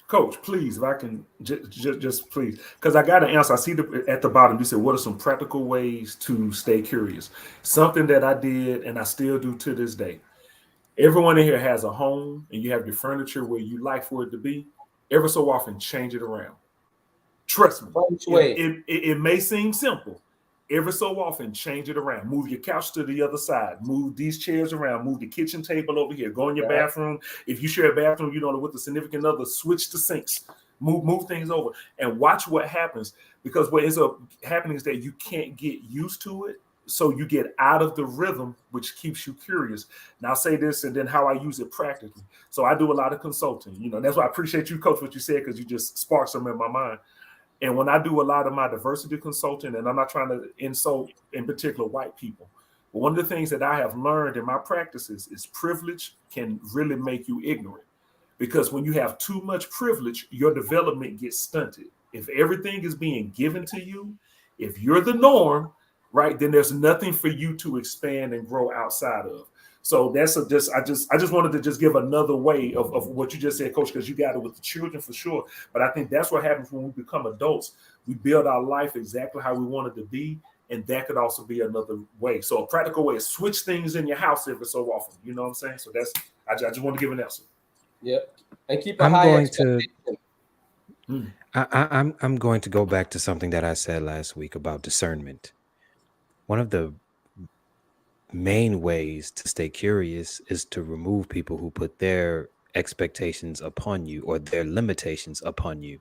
Coach, please, if I can just please, because I got an answer. I see at the bottom, you said, what are some practical ways to stay curious? Something that I did and I still do to this day. Everyone in here has a home and you have your furniture where you like for it to be. Every so often, change it around. Trust me, Feng Shui. it may seem simple. Every so often, change it around. Move your couch to the other side. Move these chairs around. Move the kitchen table over here. Go in your Yeah. bathroom. If you share a bathroom, you know, with the significant other, switch the sinks. Move things over and watch what happens. Because what ends up happening is that you can't get used to it. So you get out of the rhythm, which keeps you curious. Now I'll say this and then how I use it practically. So I do a lot of consulting. You know, that's why I appreciate you, Coach, what you said, because you just sparked something in my mind. And when I do a lot of my diversity consulting, and I'm not trying to insult in particular white people, but one of the things that I have learned in my practices is privilege can really make you ignorant. Because when you have too much privilege, your development gets stunted. If everything is being given to you, if you're the norm, right, then there's nothing for you to expand and grow outside of. So that's I just wanted to just give another way of what you just said, Coach, because you got it with the children for sure. But I think that's what happens when we become adults. We build our life exactly how we want it to be, and that could also be another way. So a practical way is switch things in your house every so often. You know what I'm saying? So that's I just want to give an answer. Yep. And keep a I'm high going to expectation. Mm. I'm going to go back to something that I said last week about discernment. One of the main ways to stay curious is to remove people who put their expectations upon you or their limitations upon you.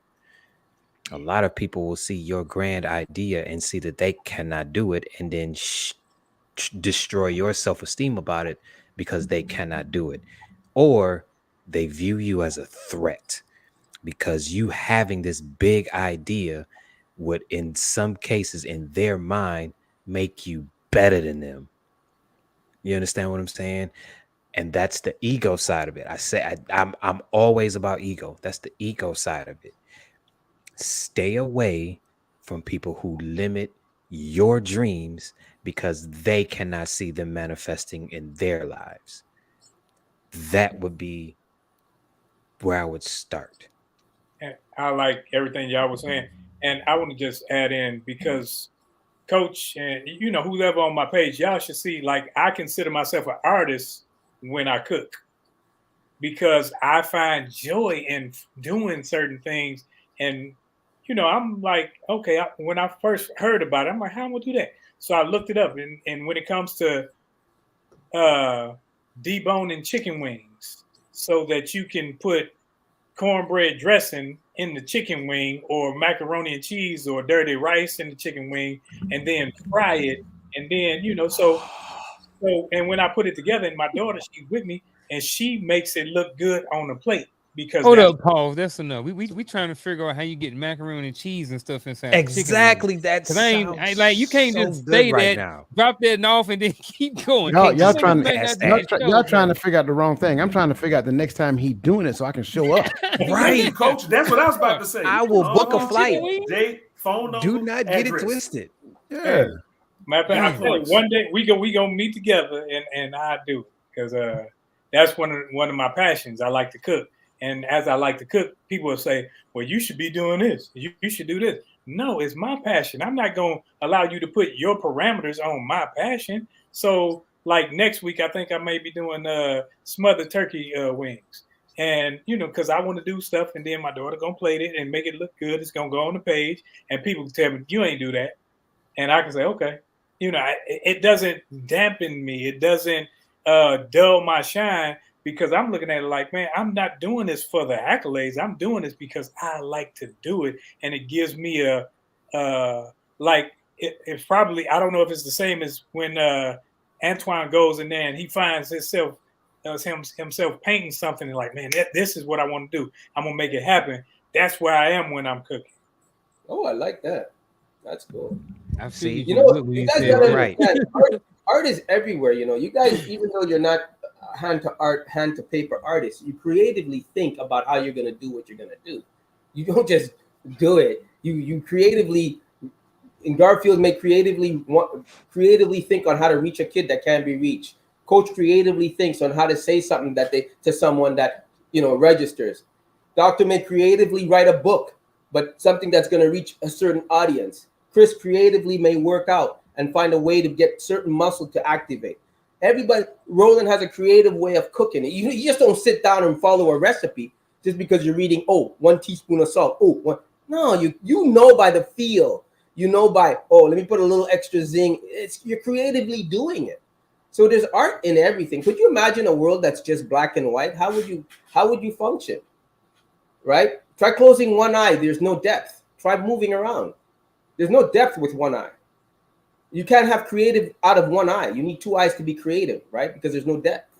A lot of people will see your grand idea and see that they cannot do it and then destroy your self-esteem about it because they cannot do it. Or they view you as a threat because you having this big idea would, in some cases, in their mind, make you better than them. You understand what I'm saying? And that's the ego side of it. I'm always about ego. That's the ego side of it. Stay away from people who limit your dreams because they cannot see them manifesting in their lives. That would be where I would start. And I like everything y'all was saying. And I want to just add in because Coach, and whoever on my page, y'all should see. Like, I consider myself an artist when I cook because I find joy in doing certain things. And I'm like, okay. When I first heard about it, I'm like, how am I gonna do that? So I looked it up, and when it comes to deboning chicken wings, so that you can put cornbread dressing in the chicken wing, or macaroni and cheese, or dirty rice in the chicken wing, and then fry it, and then and when I put it together, and my daughter, she's with me, and she makes it look good on the plate because Hold that's up, pause. That's enough. We trying to figure out how you get macaroni and cheese and stuff inside the chicken wing. Exactly. That Cause I sounds like you can't so just good say right that, now. drop that off, and then keep going. Can't Y'all just trying skip to past that. y'all trying to figure out the wrong thing. I'm trying to figure out the next time he doing it so I can show up. Thank you, Coach. That's what I was about to say. I will book a Uh-huh. flight. Date, phone number, Do not get it address. twisted. Yeah. Hey, matter of fact, I Good tell you, points. one day we gonna meet together, and I do it because that's one of my passions. I like to cook, and as I like to cook, people will say, "Well, you should be doing this. You should do this." No, it's my passion. I'm not gonna allow you to put your parameters on my passion. So, like next week, I think I may be doing smothered turkey wings, and because I want to do stuff, and then my daughter gonna plate it and make it look good. It's gonna go on the page, and people tell me you ain't do that, and I can say, okay, it doesn't dampen me. It doesn't dull my shine because I'm looking at it like, man, I'm not doing this for the accolades. I'm doing this because I like to do it, and it gives me a like it's probably, I don't know if it's the same as when Antoine goes in there and he finds himself painting something and like, man, this is what I want to do. I'm gonna make it happen. That's where I am when I'm cooking. Oh, I like that. That's cool. I See, figured You you know, would when you you guys said gotta that. Right. understand, art is everywhere. You guys, even though you're not hand to art, hand to paper artists, you creatively think about how you're gonna do what you're gonna do. You don't just do it. You creatively, in Garfield, may creatively think on how to reach a kid that can't be reached. Coach creatively thinks on how to say something to someone that registers. Doctor may creatively write a book, but something that's going to reach a certain audience. Chris creatively may work out and find a way to get certain muscle to activate. Everybody, Roland has a creative way of cooking. You just don't sit down and follow a recipe just because you're reading. Oh, 1 teaspoon of salt. Oh, one. No, you know by the feel. You know by, oh, let me put a little extra zing. You're creatively doing it. So there's art in everything. Could you imagine a world that's just black and white? How would you function? Right? Try closing one eye. There's no depth. Try moving around. There's no depth with one eye. You can't have creative out of one eye. You need two eyes to be creative, right? Because there's no depth.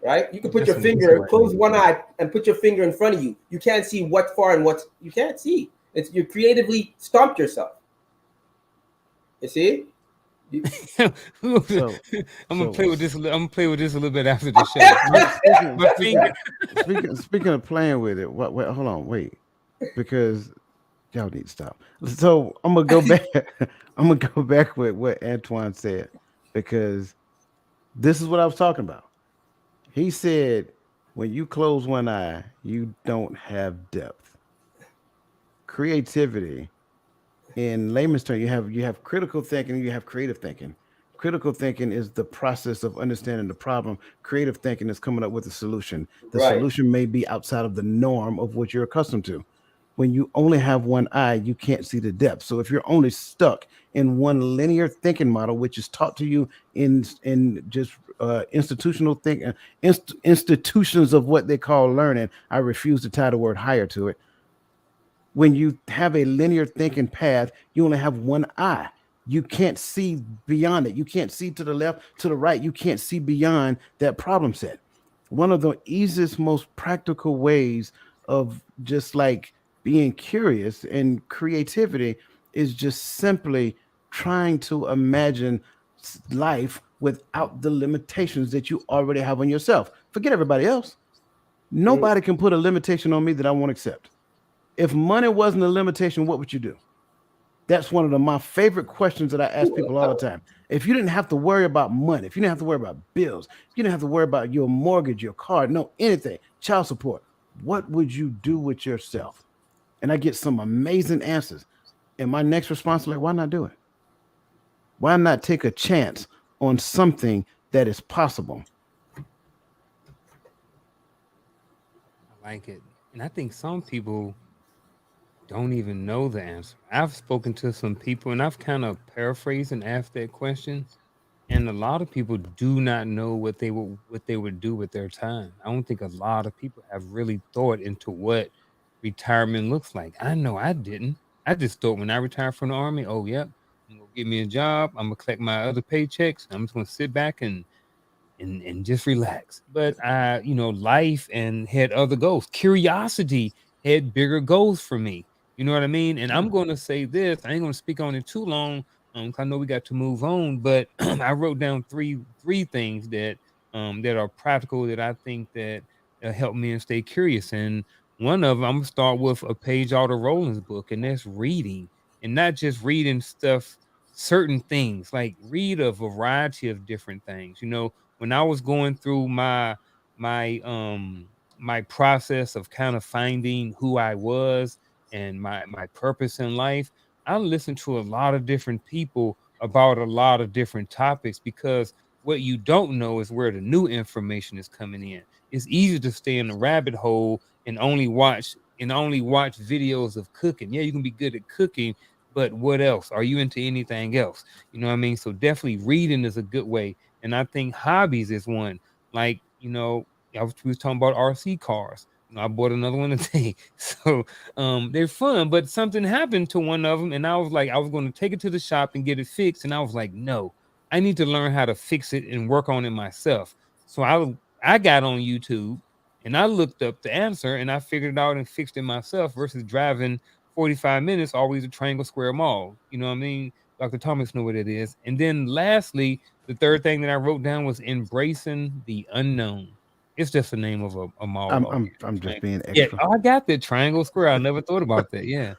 Right? You can put your finger, close one eye, and put your finger in front of you. You can't see what's far and what's you can't see. You creatively stomped yourself. You see? I'm gonna play with this. I'm gonna play with this a little bit after the show. My finger. Speaking of playing with it, hold on, wait, because y'all need to stop. So I'm gonna go back. I'm gonna go back with what Antoine said, because this is what I was talking about. He said, when you close one eye, you don't have depth. Creativity, in layman's terms, you have critical thinking, you have creative thinking. Critical thinking is the process of understanding the problem. Creative thinking is coming up with a solution. The Right. solution may be outside of the norm of what you're accustomed to. When you only have one eye, you can't see the depth. So if you're only stuck in one linear thinking model, which is taught to you in just institutional thinking, institutions of what they call learning, I refuse to tie the word higher to it. When you have a linear thinking path, you only have one eye. You can't see beyond it. You can't see to the left, to the right. You can't see beyond that problem set. One of the easiest, most practical ways of just like being curious and creativity is just simply trying to imagine life without the limitations that you already have on yourself. Forget everybody else. Nobody can put a limitation on me that I won't accept. If money wasn't a limitation, what would you do? That's one of my favorite questions that I ask people all the time. If you didn't have to worry about money, if you didn't have to worry about bills, if you didn't have to worry about your mortgage, your car, no, anything, child support, what would you do with yourself? And I get some amazing answers. And my next response is like, why not do it? Why not take a chance on something that is possible? I like it. And I think some people don't even know the answer. I've spoken to some people and I've kind of paraphrased and asked that question. And a lot of people do not know what they would do with their time. I don't think a lot of people have really thought into what retirement looks like. I know I didn't. I just thought when I retired from the army, oh yep, I'm gonna get me a job. I'm gonna collect my other paychecks. I'm just gonna sit back and just relax. But I, life and had other goals. Curiosity had bigger goals for me. You know what I mean? And I'm going to say this. I ain't going to speak on it too long. 'Cause I know we got to move on. But I wrote down three things that are practical that I think that help me and stay curious. And one of them, I'm gonna start with a page out of Roland's book, and that's reading, and not just reading stuff, certain things. Like read a variety of different things. When I was going through my my process of kind of finding who I was and my purpose in life, I listened to a lot of different people about a lot of different topics because what you don't know is where the new information is coming in. It's easy to stay in the rabbit hole and only watch videos of cooking. Yeah, you can be good at cooking, but what else? Are you into anything else? You know what I mean? So definitely reading is a good way. And I think hobbies is one. Like, we was talking about RC cars. I bought another one today. So they're fun, but something happened to one of them, and I was like, I was going to take it to the shop and get it fixed. And I was like, no, I need to learn how to fix it and work on it myself. So I got on YouTube and I looked up the answer and I figured it out and fixed it myself versus driving 45 minutes always to Triangle Square Mall. You know what I mean? Dr. Thomas know what it is. And then lastly, the third thing that I wrote down was embracing the unknown. It's just the name of a mall. I'm just being Yeah. extra. Oh, I got that Triangle Square. I never thought about that. Yeah.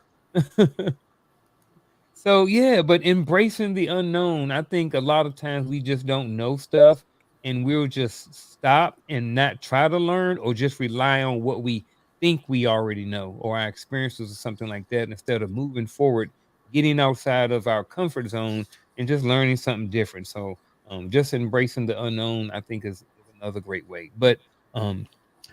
So yeah, but embracing the unknown, I think a lot of times we just don't know stuff and we'll just stop and not try to learn or just rely on what we think we already know or our experiences or something like that instead of moving forward, getting outside of our comfort zone and just learning something different. So just embracing the unknown, I think is another great way. But um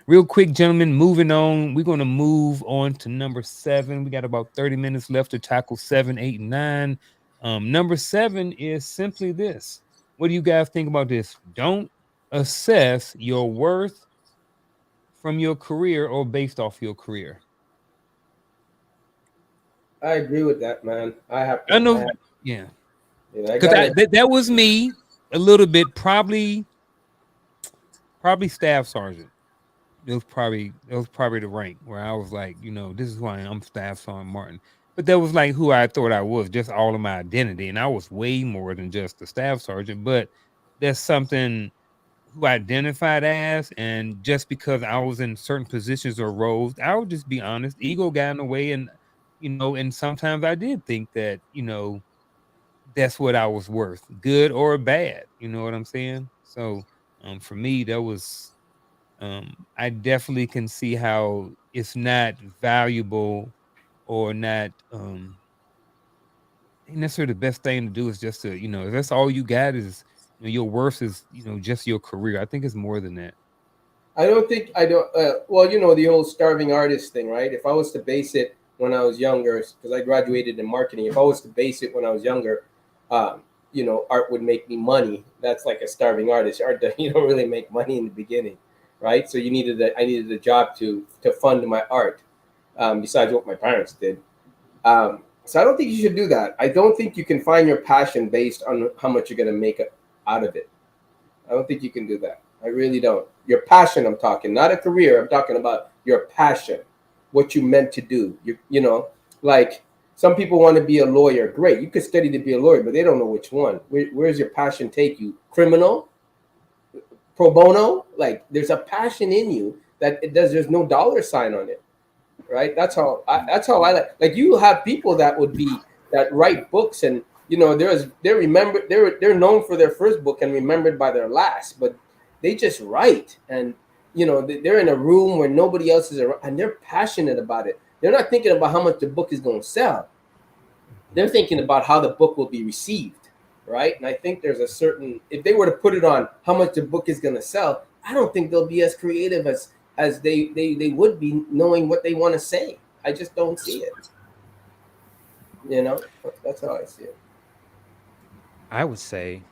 real quick, gentlemen, moving on. We're going to move on to number 7. We got about 30 minutes left to tackle 7, 8, and 9. Number 7 is simply this. What do you guys think about this? Don't assess your worth from your career or based off your career. I agree with that, man. I have I to. know, yeah, I because got it. that was me a little bit, probably staff sergeant. It was probably the rank where I was like, this is who I am. I'm Staff Sergeant Martin. But that was like who I thought I was, just all of my identity. And I was way more than just the staff sergeant, but that's something who I identified as. And just because I was in certain positions or roles, I would just be honest, ego got in the way. And sometimes I did think that, that's what I was worth, good or bad. You know what I'm saying? So for me, that was I definitely can see how it's not valuable or not ain't necessarily the best thing to do is just to, if that's all you got is your worth is, just your career. I think it's more than that. I don't think I don't. Well, the old starving artist thing, right? If I was to base it when I was younger, because I graduated in marketing, if I was to base it when I was younger, art would make me money. That's like a starving artist. Art, you don't really make money in the beginning, right? So I needed a job to fund my art, besides what my parents did. So I don't think you should do that. I don't think you can find your passion based on how much you're going to make out of it. I don't think you can do that. I really don't. Your passion, I'm talking, not a career. I'm talking about your passion, what you meant to do. Like some people want to be a lawyer. Great, you could study to be a lawyer, but they don't know which one. Where's your passion take you? Criminal, pro bono? Like there's a passion in you that it does. There's no dollar sign on it, right? That's how I like. Like you have people that write books and they're known for their first book and remembered by their last, but they just write and they're in a room where nobody else is around and they're passionate about it. They're not thinking about how much the book is going to sell. they're thinking about how the book will be received, right? And I think there's a certain, if they were to put it on how much the book is going to sell, I don't think they'll be as creative as they would be, knowing what they want to say. I just don't see it. You know, that's how I see it. I would say,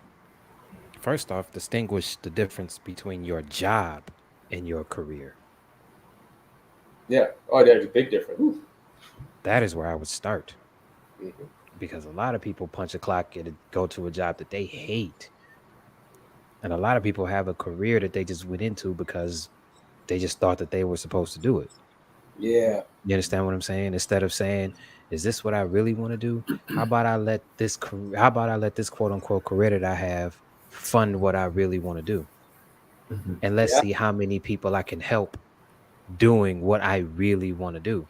first off, distinguish the difference between your job and your career. Yeah. Oh, there's a big difference. Ooh. That is where I would start. Mhm. Because a lot of people punch a clock and go to a job that they hate. And a lot of people have a career that they just went into because they just thought that they were supposed to do it. Yeah. You understand what I'm saying? Instead of saying, "Is this what I really want to do? How about I let this quote unquote career that I have fund what I really want to do, Mhm. and let's Yeah. see how many people I can help doing what I really want to do."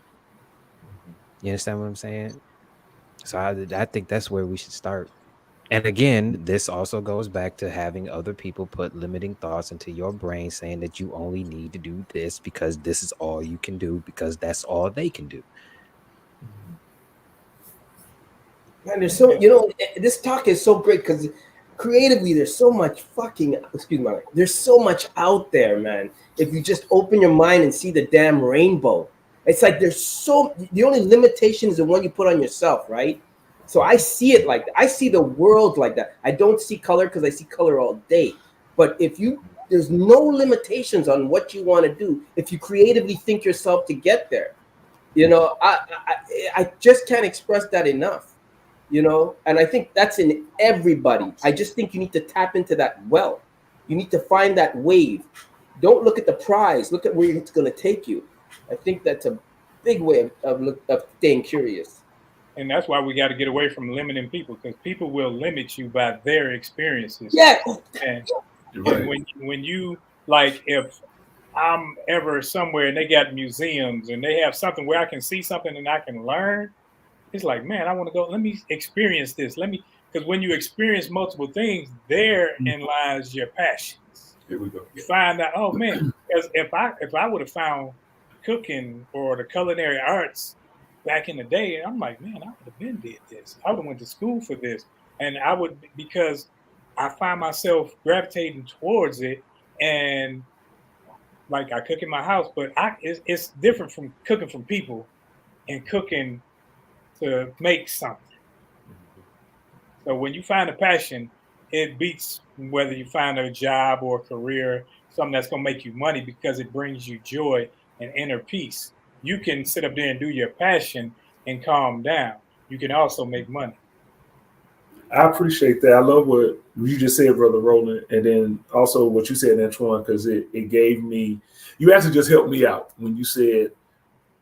You understand what I'm saying? So I think that's where we should start. And again, this also goes back to having other people put limiting thoughts into your brain saying that you only need to do this because this is all you can do because that's all they can do. Man, there's so, this talk is so great because creatively there's so much fucking, excuse me, there's so much out there, man. If you just open your mind and see the damn rainbow, it's like there's so, the only limitation is the one you put on yourself, right? So I see it like that. I see the world like that. I don't see color because I see color all day. But there's no limitations on what you want to do if you creatively think yourself to get there. I just can't express that enough. And I think that's in everybody. I just think you need to tap into that well. You need to find that wave. Don't look at the prize, look at where it's going to take you. I think that's a big way of staying curious. And that's why we got to get away from limiting people, because people will limit you by their experiences. Yeah. And, Right. and when you, like, if I'm ever somewhere and they got museums and they have something where I can see something and I can learn, it's like, man, I want to go. Let me experience this. Because when you experience multiple things, therein lies your passions. Here we go. You find out, oh man, because if I would have found cooking or the culinary arts back in the day, I'm like, man, I would have been did this. I would have went to school for this, and I would, because I find myself gravitating towards it, and like I cook in my house, but it's different from cooking from people and cooking to make something. So when you find a passion, it beats whether you find a job or a career, something that's going to make you money, because it brings you joy and inner peace. You can sit up there and do your passion and calm down. You can also make money. I appreciate that. I love what you just said, Brother Roland, and then also what you said, Antoine, because it gave me, you actually just helped me out when you said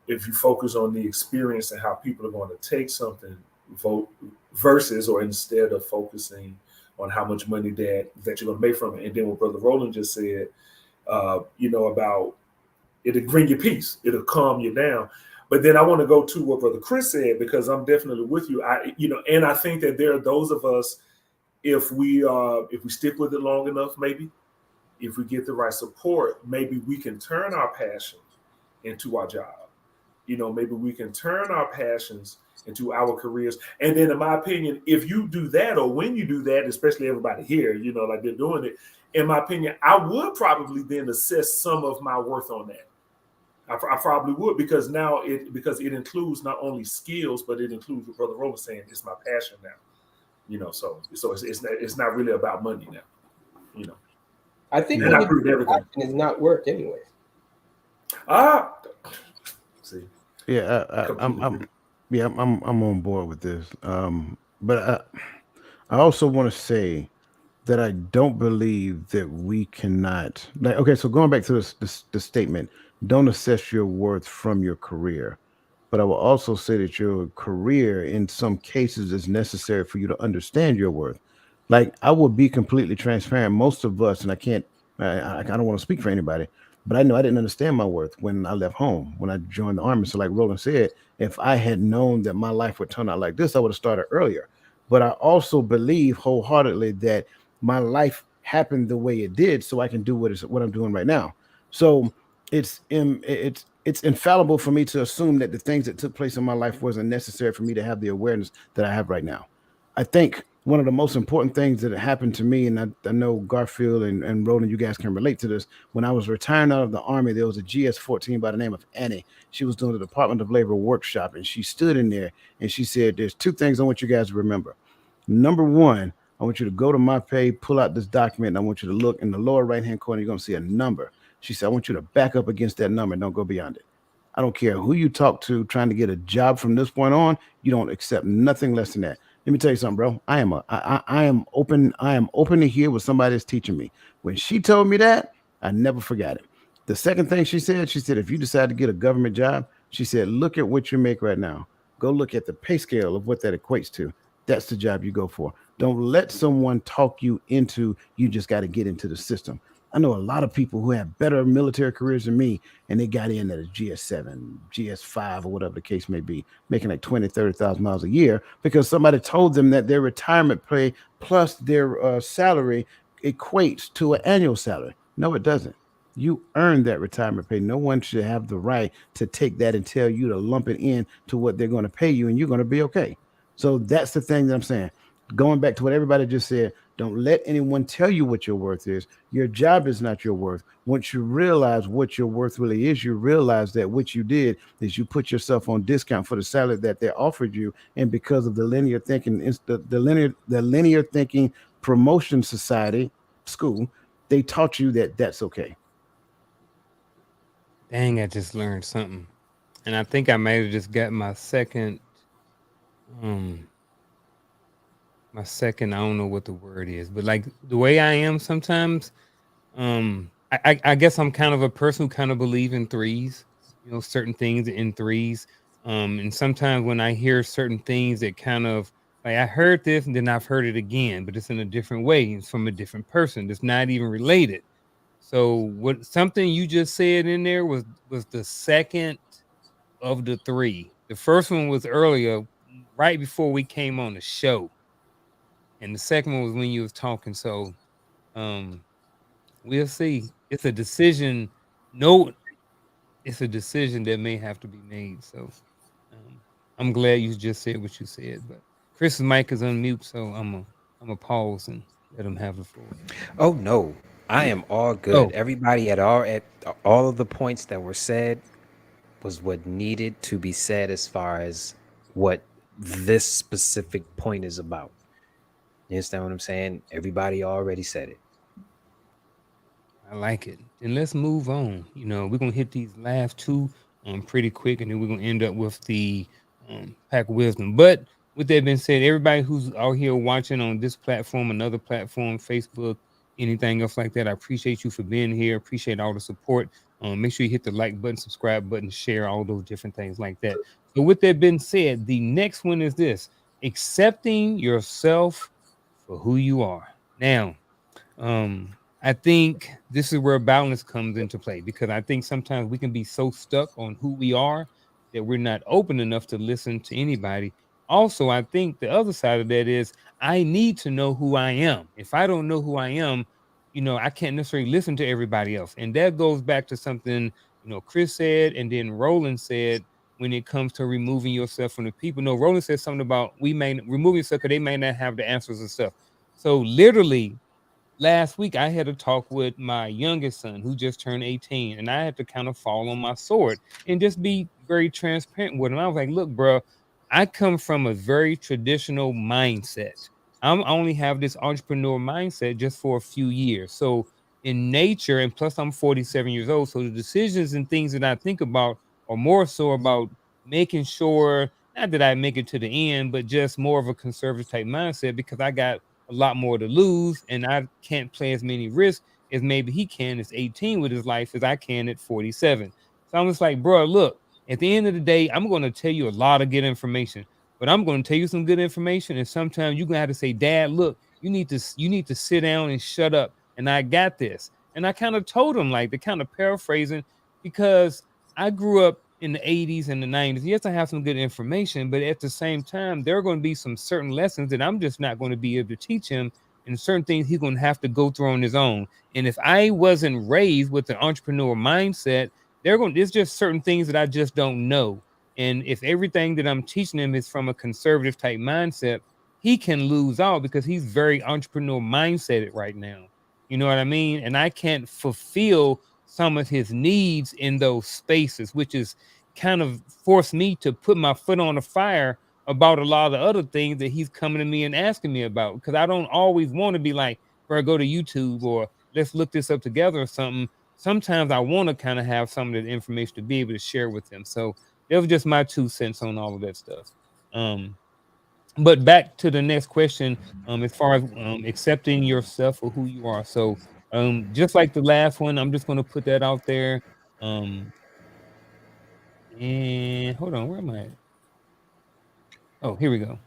if you focus on the experience and how people are going to take something, vote versus or instead of focusing on how much money that you're going to make from it. And then what Brother Roland just said, about it'll bring you peace, it'll calm you down. But then I want to go to what Brother Chris said, because I'm definitely with you. And I think that there are those of us, if we stick with it long enough, maybe if we get the right support, maybe we can turn our passion into our job. Maybe we can turn our passions into our careers. And then, in my opinion, if you do that, or when you do that, especially everybody here, like they're doing it, in my opinion, I would probably then assess some of my worth on that. I probably would, because now it includes not only skills, but it includes what Brother Roland saying, it's my passion now. So it's not really about money now. I think And I proved everything. is not work anyways. See. Yeah, I'm on board with this. But I also want to say that I don't believe that we cannot, like, okay, so going back to this statement, don't assess your worth from your career. But I will also say that your career in some cases is necessary for you to understand your worth. Like, I will be completely transparent. Most of us, and I don't want to speak for anybody, but I know I didn't understand my worth when I left home, when I joined the army. So like Roland said, if I had known that my life would turn out like this, I would have started earlier. But I also believe wholeheartedly that my life happened the way it did so I can do what I'm doing right now. So it's it's infallible for me to assume that the things that took place in my life wasn't necessary for me to have the awareness that I have right now. I think one of the most important things that happened to me, and I know Garfield and Roland, you guys can relate to this. When I was retiring out of the Army, there was a GS-14 by the name of Annie. She was doing the Department of Labor workshop, and she stood in there and she said, "There's two things I want you guys to remember. Number one, I want you to go to my page, pull out this document, and I want you to look in the lower right-hand corner. You're going to see a number." She said, "I want you to back up against that number and don't go beyond it. I don't care who you talk to trying to get a job from this point on. You don't accept nothing less than that." Let me tell you something, bro. I am open. I am open to hear what somebody is teaching me. When she told me that, I never forgot it. The second thing she said, if you decide to get a government job, she said, look at what you make right now. Go look at the pay scale of what that equates to. That's the job you go for. Don't let someone talk you into you just got to get into the system. I know a lot of people who have better military careers than me, and they got in at a GS7, GS5, or whatever the case may be, making like 20, $30,000 a year because somebody told them that their retirement pay plus their salary equates to an annual salary. No, it doesn't. You earn that retirement pay. No one should have the right to take that and tell you to lump it in to what they're going to pay you, and you're going to be okay. So that's the thing that I'm saying. Going back to what everybody just said, don't let anyone tell you what your worth is. Your job is not your worth. Once you realize what your worth really is, you realize that what you did is you put yourself on discount for the salary that they offered you, and because of the linear thinking, the linear thinking promotion society school, they taught you that that's okay. Dang, I just learned something. And I think I might have just got um my second, I don't know what the word is, but like the way I am sometimes, I guess I'm kind of a person who kind of believe in threes, certain things in threes. And sometimes when I hear certain things that kind of like I heard this and then I've heard it again, but it's in a different way. It's from a different person that's not even related. So what something you just said in there was the second of the three. The first one was earlier, right before we came on the show, and the second one was when you was talking. So um, we'll see. It's a decision. No, it's a decision that may have to be made. So um, I'm glad you just said what you said. But Chris's mic is unmute, so I'm a pause and let him have the floor. Oh no, I am all good. Oh, Everybody at all of the points that were said was what needed to be said as far as what this specific point is about. You understand what I'm saying? Everybody already said it. I like it. Then let's move on. We're gonna hit these last two pretty quick, and then we're gonna end up with the pack of wisdom. But with that being said, everybody who's out here watching on this platform, another platform, Facebook, anything else like that, I appreciate you for being here. Appreciate all the support. Make sure you hit the like button, subscribe button, share all those different things like that. So with that being said, the next one is this: accepting yourself for who you are. Now, um, I think this is where balance comes into play because I think sometimes we can be so stuck on who we are that we're not open enough to listen to anybody. Also, I think the other side of that is I need to know who I am. If I don't know who I am, I can't necessarily listen to everybody else. And that goes back to something, Chris said, and then Roland said when it comes to removing yourself from the people. No, Roland said something about we may remove yourself because they may not have the answers and stuff. So literally, last week I had a talk with my youngest son who just turned 18, and I had to kind of fall on my sword and just be very transparent with him. I was like, look, bro, I come from a very traditional mindset. I only have this entrepreneur mindset just for a few years. So in nature, and plus I'm 47 years old. So the decisions and things that I think about are more so about making sure not that I make it to the end, but just more of a conservative type mindset because I got a lot more to lose, and I can't play as many risks as maybe he can at 18 with his life as I can at 47. So I'm just like, bro, look, at the end of the day, I'm going to tell you a lot of good information, but I'm going to tell you some good information, and sometimes you're gonna have to say, Dad, look, you need to sit down and shut up, and I got this. And I kind of told him like the kind of paraphrasing because I grew up in the 80s and the 90s. Yes, I have some good information, but at the same time, there are going to be some certain lessons that I'm just not going to be able to teach him, and certain things he's going to have to go through on his own. And if I wasn't raised with an entrepreneur mindset, there's just certain things that I just don't know. And if everything that I'm teaching him is from a conservative type mindset, he can lose out because he's very entrepreneur mindset right now. You know what I mean? And I can't fulfill some of his needs in those spaces, which is kind of forced me to put my foot on the fire about a lot of the other things that he's coming to me and asking me about. Because I don't always want to be like, bro, go to YouTube or let's look this up together or something. Sometimes I want to kind of have some of the information to be able to share with them. So that was just my 2 cents on all of that stuff. But back to the next question, as far as accepting yourself for who you are. So just like the last one, I'm just going to put that out there. And hold on, where am I at? Oh, here we go.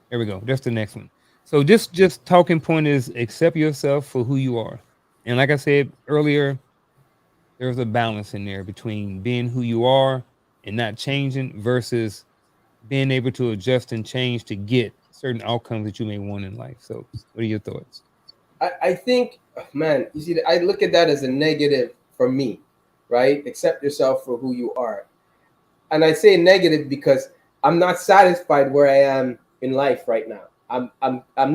There we go. That's the next one. So just talking point is accept yourself for who you are. And like I said earlier, there's a balance in there between being who you are and not changing versus being able to adjust and change to get certain outcomes that you may want in life. So what are your thoughts? I think, man, you see, I look at that as a negative for me, right? Accept yourself for who you are. And I say negative because I'm not satisfied where I am in life right now. I'm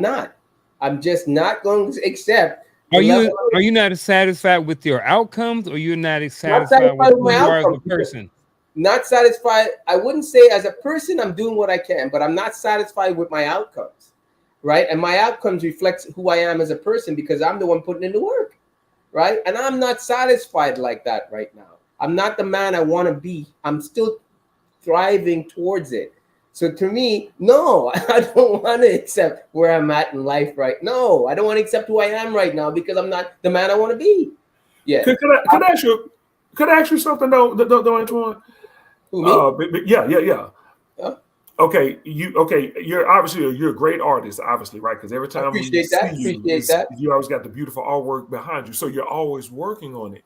not. I'm just not going to accept. Are you not satisfied with your outcomes, or you're not satisfied satisfied with who with my you are as a outcomes. person? Not satisfied. I wouldn't say as a person I'm doing what I can, but I'm not satisfied with my outcomes, right? And my outcomes reflects who I am as a person because I'm the one putting in the work, right? And I'm not satisfied like that right now. I'm not the man I want to be. I'm still thriving towards it. So to me, no, I don't want to accept where I'm at in life right. No, I don't want to accept who I am right now because I'm not the man I want to be. Yeah. Could I ask you? Could I ask you something though, Antoine? Who, me? Yeah. Yeah. Okay, you're a great artist, obviously, right? Because every I time we appreciate see that. you, Appreciate that. you always got the beautiful artwork behind you. So you're always working on it.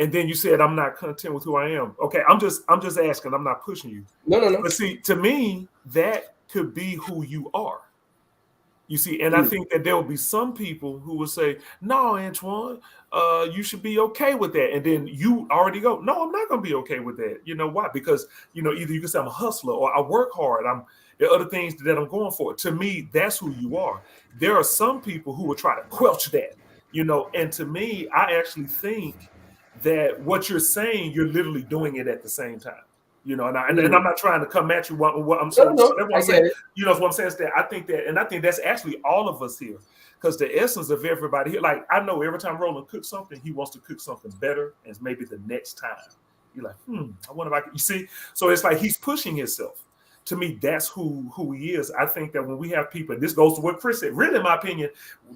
And then you said, I'm not content with who I am. Okay, I'm just asking, I'm not pushing you. No. But see, to me, that could be who you are. You see, and I think that there will be some people who will say, no, Antoine, you should be okay with that. And then you already go, no, I'm not going to be okay with that. You know why? Because, either you can say I'm a hustler or I work hard. There are other things that I'm going for. To me, that's who you are. There are some people who will try to quelch that, and to me, I actually think that what you're saying, you're literally doing it at the same time. And I'm not trying to come at you. What I'm so No, that's what I I'm saying. get it. What I'm saying is that I think that's actually all of us here, because the essence of everybody here, like I know every time Roland cooks something, he wants to cook something better, and maybe the next time you're like, I wonder if I can. You see, so it's like he's pushing himself. To me, that's who he is. I think that when we have people, this goes to what Chris said. Really, in my opinion,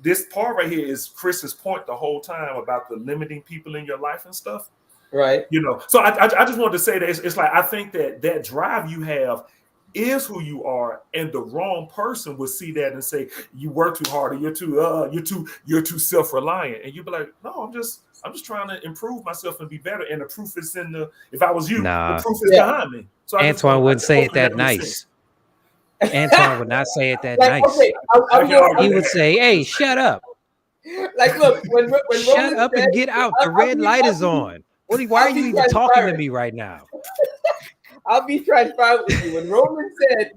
this part right here is Chris's point the whole time about the limiting people in your life and stuff. Right. So I just wanted to say that it's like I think that drive you have is who you are, and the wrong person would see that and say you work too hard, or you're too self-reliant, and you'd be like, no, I'm just trying to improve myself and be better. And the proof is if I was you, the proof is behind me. So Antoine wouldn't say it that nice. Antoine would not say it that nice. Okay, he would say, hey, shut up. Like, look, when shut up and get out. The red light is on. Why are you even talking to me right now? I'll be transparent with you. When Roman said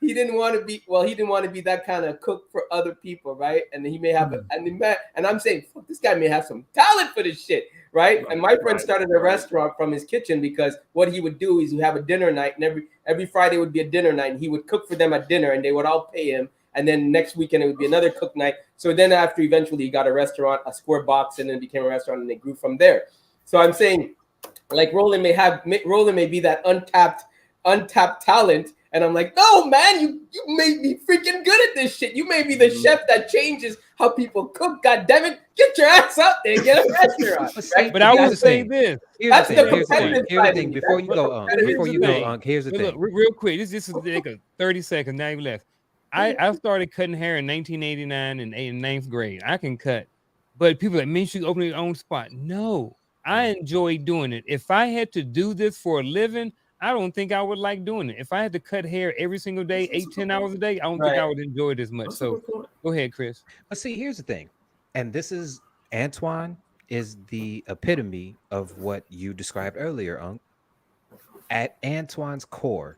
he didn't want to be that kind of cook for other people, right? And he may have and I'm saying, fuck, this guy may have some talent for this shit, right? And my friend started a restaurant from his kitchen because what he would do is he would have a dinner night, and every Friday would be a dinner night, and he would cook for them at dinner, and they would all pay him. And then next weekend it would be another cook night. So then after eventually he got a restaurant, a square box, and then it became a restaurant, and they grew from there. So I'm saying, like, Roland may be that untapped talent, and I'm like, no, man, you may be freaking good at this shit. You may be the chef that changes how people cook. God damn it, get your ass out there and get a restaurant. Right? But I will say this. Here's the thing. Before you go, Unc, here's the thing. Look, real quick, this is like a 30 seconds, not even less. I started cutting hair in 1989 in ninth grade. I can cut, but people like, man, you should open your own spot. No, I enjoy doing it. If I had to do this for a living, I don't think I would like doing it. If I had to cut hair every single day, 8-10 hours a day, I don't think I would enjoy it as much. So go ahead, Chris. But see, here's the thing, and this is Antoine is the epitome of what you described earlier, Unc. At Antoine's core,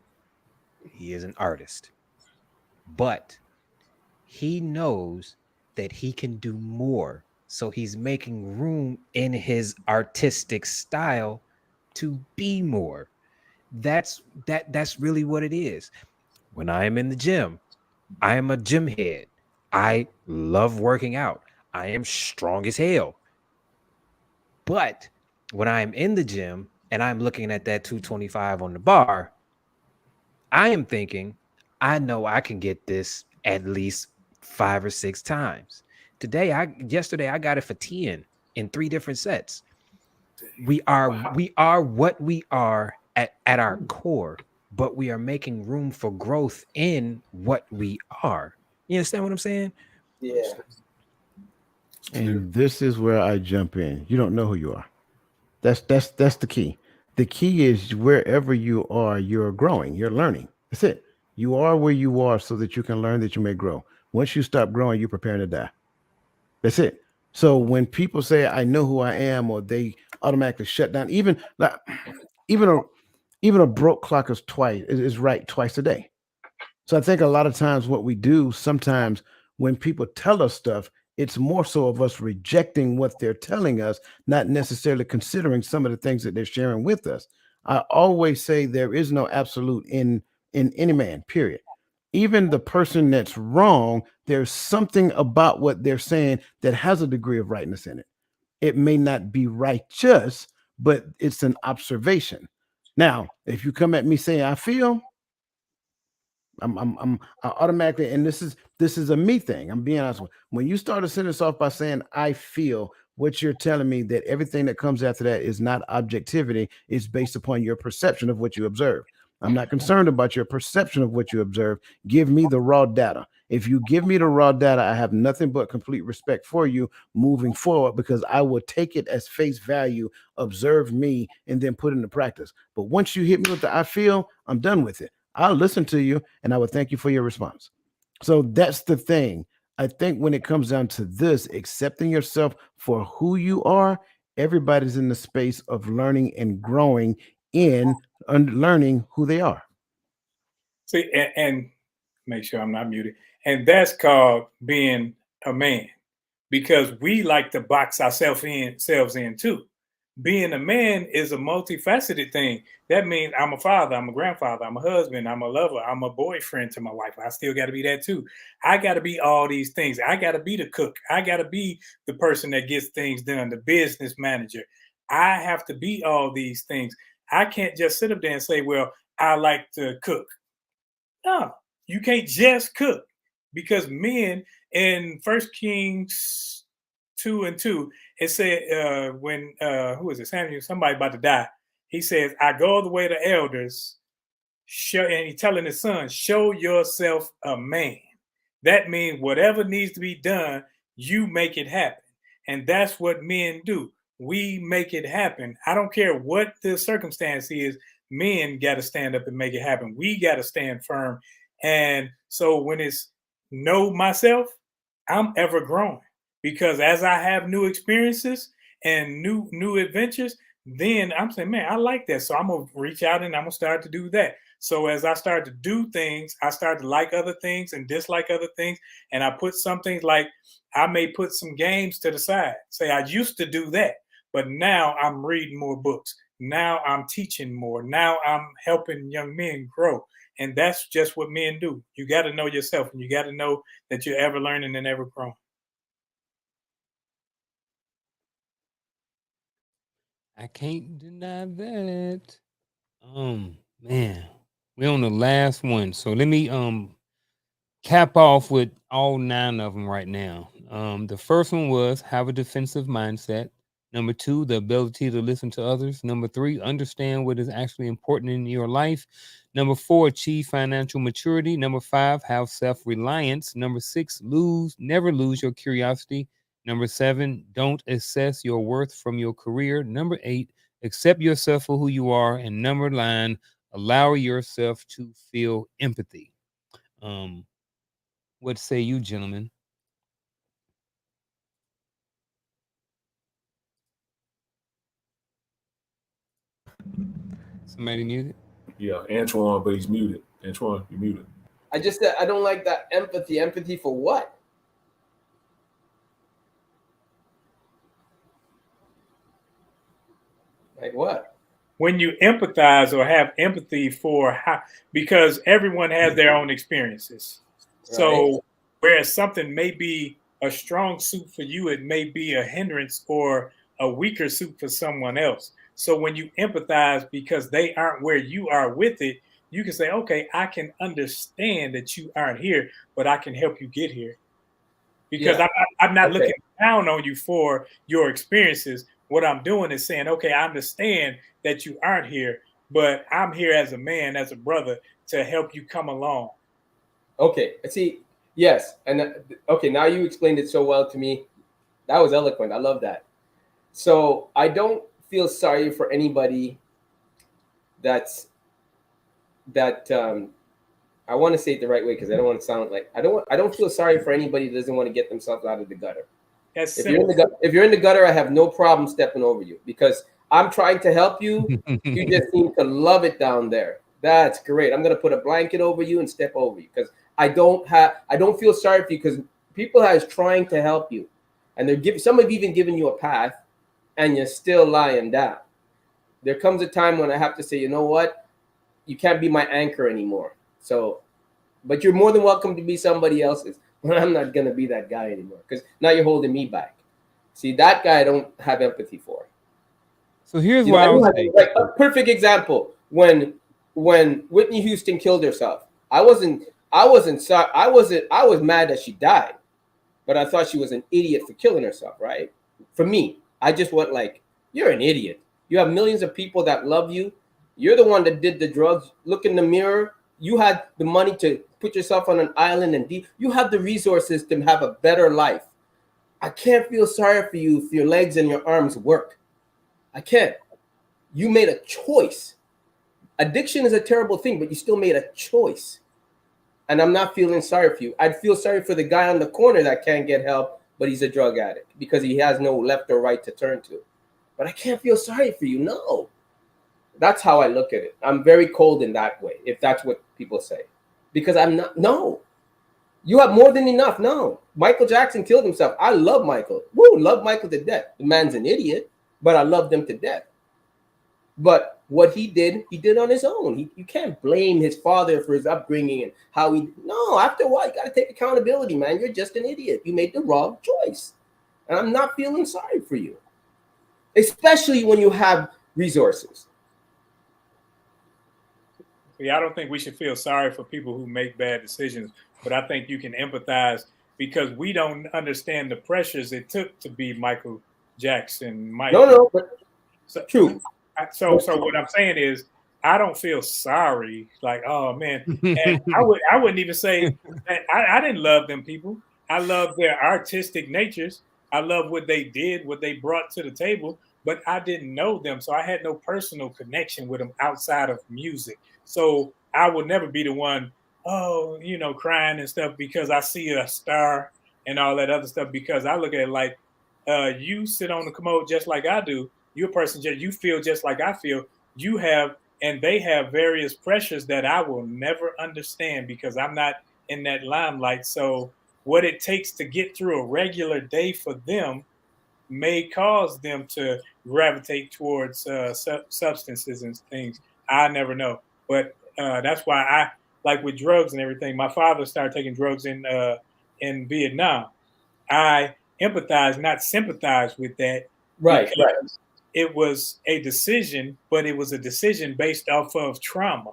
he is an artist, but he knows that he can do more. So he's making room in his artistic style to be more. That's really what it is. When I am in the gym, I am a gym head. I love working out. I am strong as hell. But when I'm in the gym and I'm looking at that 225 on the bar, I am thinking, I know I can get this at least 5 or 6 times. Yesterday I got it for 10 in 3 different sets. Wow. We are what we are at our core, but we are making room for growth in what we are. You understand what I'm saying? Yeah. It's clear. And this is where I jump in. You don't know who you are. That's the key. The key is wherever you are, you're growing, you're learning. That's it. You are where you are so that you can learn that you may grow. Once you stop growing, you're preparing to die. That's it. So when people say I know who I am, or they automatically shut down, even like even a even a broke clock is right twice a day. So I think a lot of times what we do sometimes when people tell us stuff, it's more so of us rejecting what they're telling us, not necessarily considering some of the things that they're sharing with us. I always say there is no absolute in any man, period. Even the person that's wrong, there's something about what they're saying that has a degree of rightness in it. It may not be righteous, but it's an observation. Now, if you come at me saying I feel, I'm I automatically, and this is a me thing. I'm being honest. When you start a sentence off by saying I feel, what you're telling me that everything that comes after that is not objectivity, it's based upon your perception of what you observe. I'm not concerned about your perception of what you observe. Give me the raw data. If you give me the raw data, I have nothing but complete respect for you moving forward because I will take it as face value, observe me, and then put it into practice. But once you hit me with the I feel, I'm done with it. I'll listen to you and I would thank you for your response. So that's the thing. I think when it comes down to this, accepting yourself for who you are, everybody's in the space of learning and growing in learning who they are. See, and make sure I'm not muted. And that's called being a man, because we like to box ourselves in too. Being a man is a multifaceted thing. That means I'm a father, I'm a grandfather, I'm a husband, I'm a lover, I'm a boyfriend to my wife. I still got to be that too. I got to be all these things. I got to be the cook. I got to be the person that gets things done, the business manager. I have to be all these things. I can't just sit up there and say, well, I like to cook. No, you can't just cook, because men in First Kings 2:2, it said when who is it? Samuel, somebody about to die. He says, "I go the way the elders show," and he's telling his son, "Show yourself a man." That means whatever needs to be done, you make it happen, and that's what men do. We make it happen. I don't care what the circumstance is. Men got to stand up and make it happen. We got to stand firm. And so when it's know myself, I'm ever growing, because as I have new experiences and new adventures, then I'm saying, man, I like that. So I'm gonna reach out and I'm gonna start to do that. So as I start to do things, I start to like other things and dislike other things. And I put some things like, I may put some games to the side. Say I used to do that, but now I'm reading more books. Now I'm teaching more. Now I'm helping young men grow. And that's just what men do. You got to know yourself, and you got to know that you're ever learning and ever growing. I can't deny that. Man, we're on the last one. So let me cap off with all nine of them right now. The first one was have a defensive mindset. Number two, the ability to listen to others. Number three, understand what is actually important in your life. Number four, achieve financial maturity. Number five, have self-reliance. Number six, never lose your curiosity. Number seven, don't assess your worth from your career. Number eight, accept yourself for who you are. And number nine, allow yourself to feel empathy. Um, what say you, gentlemen? Somebody muted. Yeah, Antoine, but he's muted. Antoine, you're muted. I just said I don't like that empathy. Empathy for what? Like what? When you empathize or have empathy for how, because everyone has their own experiences. So whereas something may be a strong suit for you, it may be a hindrance or a weaker suit for someone else. So when you empathize because they aren't where you are with it, you can say, okay, I can understand that you aren't here, but I can help you get here. Because Yeah. I'm not Okay. looking down on you for your experiences. What I'm doing is saying, okay, I understand that you aren't here, but I'm here as a man, as a brother, to help you come along. Okay. See, yes, and okay. Now you explained it so well to me. That was eloquent. I love that. So I don't feel sorry for anybody that's that. I want to say it the right way because I don't want to sound like I don't feel sorry for anybody that doesn't want to get themselves out of the gutter. That's If you're in the gutter, I have no problem stepping over you because I'm trying to help you. You just seem to love it down there. That's great. I'm gonna put a blanket over you and step over you because I don't feel sorry for you because people is trying to help you, and some have even given you a path, and you're still lying down. There comes a time when I have to say, you know what, you can't be my anchor anymore. So, but you're more than welcome to be somebody else's. But I'm not gonna be that guy anymore because now you're holding me back. See, that guy I don't have empathy for. So here's You why I know, was saying, like a perfect example when Whitney Houston killed herself. I was mad that she died, but I thought she was an idiot for killing herself, right? For me, I just went like, you're an idiot. You have millions of people that love you. You're the one that did the drugs. Look in the mirror. You had the money to put yourself on an island and you have the resources to have a better life. I can't feel sorry for you if your legs and your arms work. I can't. You made a choice. Addiction is a terrible thing, but you still made a choice. And I'm not feeling sorry for you. I'd feel sorry for the guy on the corner that can't get help, but he's a drug addict because he has no left or right to turn to. But I can't feel sorry for you. No. That's how I look at it. I'm very cold in that way, if that's what people say. Because I'm not, no. You have more than enough. No. Michael Jackson killed himself. I love Michael. Woo, love Michael to death. The man's an idiot, but I loved him to death. But what he did on his own. You can't blame his father for his upbringing and how no, after a while, you got to take accountability, man. You're just an idiot. You made the wrong choice. And I'm not feeling sorry for you, especially when you have resources. Yeah, I don't think we should feel sorry for people who make bad decisions, but I think you can empathize because we don't understand the pressures it took to be Michael Jackson. No, but true. So what I'm saying is, I don't feel sorry. Like, oh man, and I wouldn't even say that I didn't love them people. I love their artistic natures. I love what they did, what they brought to the table, but I didn't know them, so I had no personal connection with them outside of music. So I would never be the one, crying and stuff because I see a star and all that other stuff. Because I look at it like, you sit on the commode just like I do. You're a person, you feel just like I feel. You have, and they have various pressures that I will never understand because I'm not in that limelight. So what it takes to get through a regular day for them may cause them to gravitate towards substances and things. I never know. But that's why I, like with drugs and everything, my father started taking drugs in Vietnam. I empathize, not sympathize with that. Right. It was a decision, but it was a decision based off of trauma.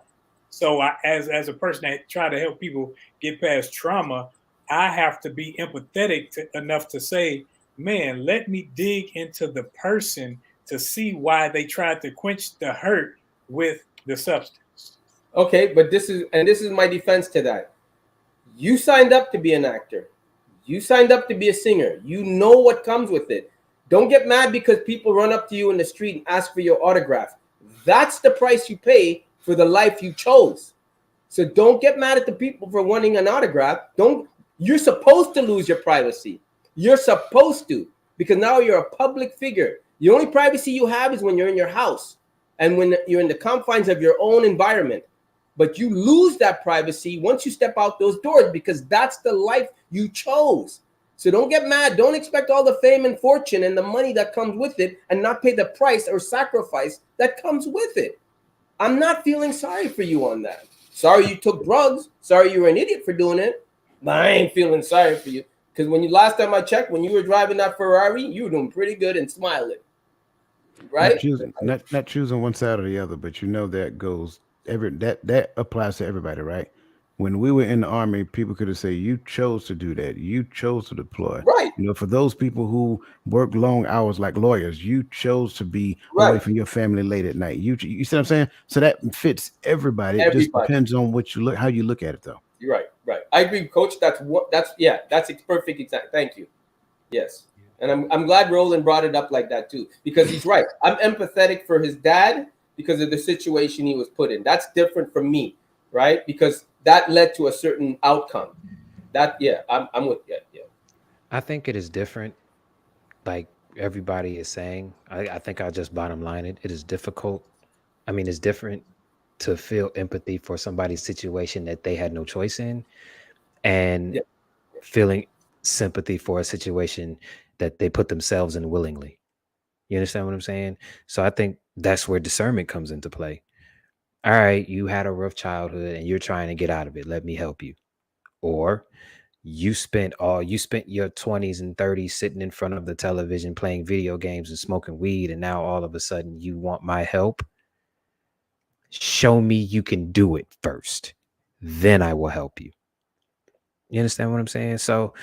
So as a person that try to help people get past trauma, I have to be empathetic enough to say, man, let me dig into the person to see why they tried to quench the hurt with the substance. Okay, but this is my defense to that. You signed up to be an actor. You signed up to be a singer. You know what comes with it. Don't get mad because people run up to you in the street and ask for your autograph. That's the price you pay for the life you chose. So don't get mad at the people for wanting an autograph. You're supposed to lose your privacy. You're supposed to, because now you're a public figure. The only privacy you have is when you're in your house. and when you're in the confines of your own environment, but you lose that privacy once you step out those doors, because that's the life you chose. So don't get mad. Don't expect all the fame and fortune and the money that comes with it and not pay the price or sacrifice that comes with it. I'm not feeling sorry for you on that. Sorry you took drugs. Sorry you were an idiot for doing it. But I ain't feeling sorry for you. Because when you last time I checked, when you were driving that Ferrari, you were doing pretty good and smiling. Right? Not choosing one side or the other, but you know that goes that applies to everybody, right? When we were in the army, people could have said you chose to do that, you chose to deploy. Right. You know, for those people who work long hours like lawyers, you chose to be away Right. from your family late at night. You see what I'm saying? So that fits everybody. It just Everybody. depends on what you look, how you look at it, though. You're right. Right. I agree, Coach. That's perfect. Exact. Thank you. Yes. And I'm glad Roland brought it up like that too, because he's right. I'm empathetic for his dad because of the situation he was put in. That's different from me, right? Because that led to a certain outcome. I'm with you. Yeah. I think it is different. Like everybody is saying, I think I'll just bottom line it. It is difficult. I mean, it's different to feel empathy for somebody's situation that they had no choice in, and Yeah. feeling sympathy for a situation that they put themselves in willingly. You understand what I'm saying? So I think that's where discernment comes into play. All right, you had a rough childhood and you're trying to get out of it. Let me help you. Or you spent your 20s and 30s sitting in front of the television playing video games and smoking weed, and now all of a sudden you want my help. Show me you can do it first. Then I will help you. You understand what I'm saying? So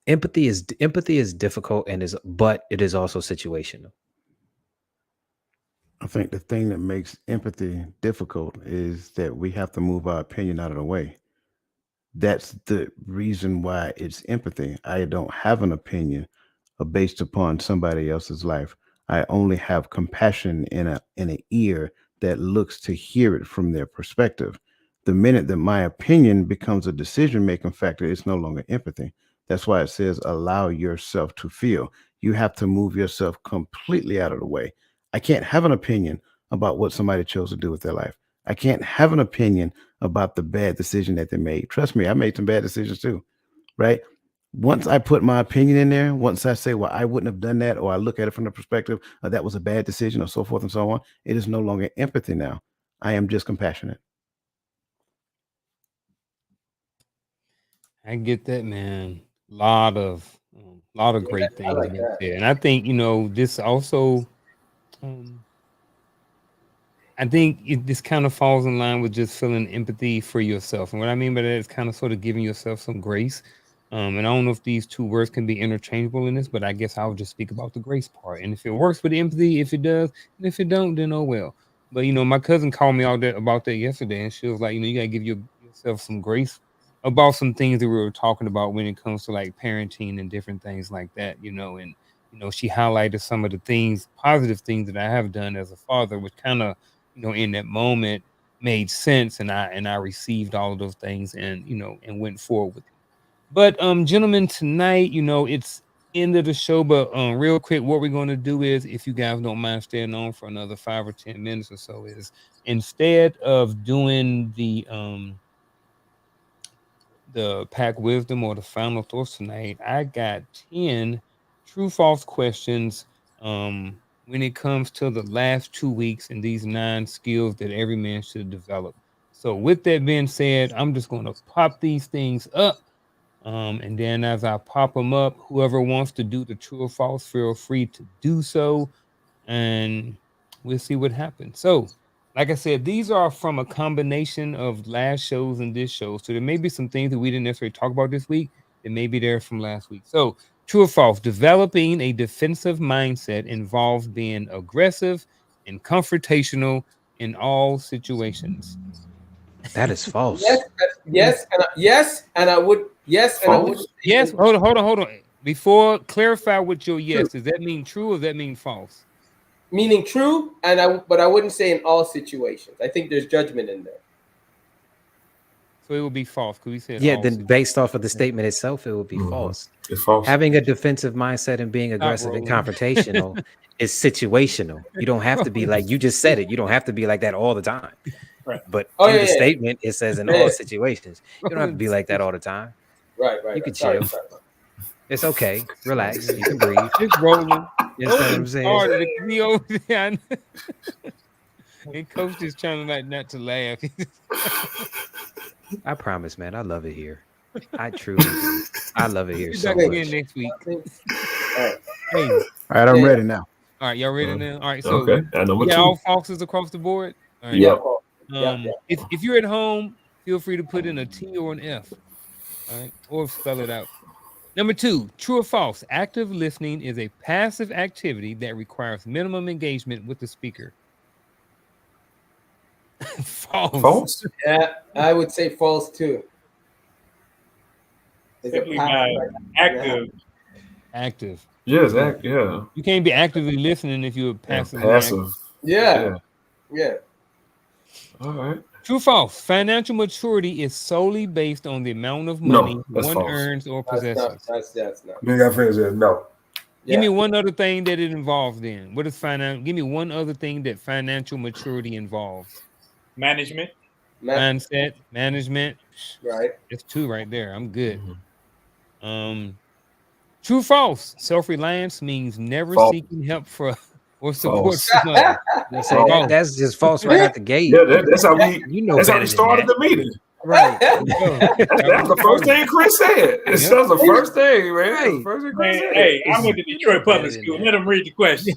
empathy is difficult, but it is also situational. I think the thing that makes empathy difficult is that we have to move our opinion out of the way. That's the reason why it's empathy. I don't have an opinion based upon somebody else's life. I only have compassion in an ear that looks to hear it from their perspective. The minute that my opinion becomes a decision making factor, it's no longer empathy. That's why it says allow yourself to feel. You have to move yourself completely out of the way. I can't have an opinion about what somebody chose to do with their life. I can't have an opinion about the bad decision that they made. Trust me, I made some bad decisions too, right? Once I put my opinion in there, once I say, well, I wouldn't have done that, or I look at it from the perspective of that was a bad decision, or so forth and so on, it is no longer empathy now. I am just compassionate. I get that, man. Lot of Yeah. great I things like being that. said, and I think this also. Um, I think this kind of falls in line with just feeling empathy for yourself, and what I mean by that is kind of sort of giving yourself some grace. And I don't know if these two words can be interchangeable in this, but I guess I'll just speak about the grace part. And if it works with empathy, if it does, and if it don't, then oh well. But my cousin called me out there about that yesterday, and she was like, you gotta give yourself some grace about some things that we were talking about when it comes to like parenting and different things like that. And she highlighted some of the things, positive things that I have done as a father, which kind of in that moment made sense, and I received all of those things, and went forward with it. But gentlemen, tonight, it's end of the show, but real quick, what we're going to do is, if you guys don't mind staying on for another 5 or 10 minutes or so, is instead of doing the pack wisdom or the final thoughts tonight, I got 10 true false questions when it comes to the last 2 weeks and these 9 skills that every man should develop. So with that being said, I'm just going to pop these things up, and then as I pop them up, whoever wants to do the true or false, feel free to do so, and we'll see what happens. So like I said, these are from a combination of last shows and this show. So there may be some things that we didn't necessarily talk about this week that may be there from last week. So true or false, developing a defensive mindset involves being aggressive and confrontational in all situations. That is Yes. false. And I would say Yes, hold on. Before clarify what your true, yes, does that mean true or does that mean false? meaning true, but I wouldn't say in all situations. I think there's judgment in there. So it would be false because we said Yeah, all then based off of the statement itself, it would be false. It's false. Having a defensive mindset and being aggressive and rolling. confrontational is situational. You don't have to be like, you just said it. You don't have to be like that all the time. Right. But Oh, in yeah, the yeah. statement, it says in Yeah. all situations. You don't have to be like that all the time. Right. You can Sorry. chill. It's okay. Relax. You can breathe. just rolling. You understand what I'm saying? Started to be over there. And coach is trying to not to laugh. I promise, man. I love it here. I truly do. I love it here Be so back again much. next week. All Hey, All right, I'm ready now. all right, y'all ready now? All right, so Okay. And number we got two. all falses across the board. All right. Yep. Yeah. If you're at home, feel free to put in a T or an F. All right, or spell it out. Number 2, true or false? Active listening is a passive activity that requires minimum engagement with the speaker. False. False. Yeah, I would say false too. It's a Simply passive by active. Active. Yes. Yeah. You can't be actively listening if you're passive. Passive. Yeah. All right. True or false? Financial maturity is solely based on the amount of No, money that's one false. earns or That's possesses. not. Me and my friends said no. Give me one other thing that it involves then. What is finance? Give me one other thing that financial maturity involves. Management. Mindset, management. Right. That's 2 right there. I'm good. True or false? Self-reliance means never False. seeking help for or support False. from others. Say that's just false right out the gate. Yeah, that's how we. You know That's how better we than started that. the meeting. Right. That's the first thing Chris said. That's the first thing, man. That's the Right. first thing Chris Man, said. hey, I went to You Detroit know better Public than School. that. Let them read the question.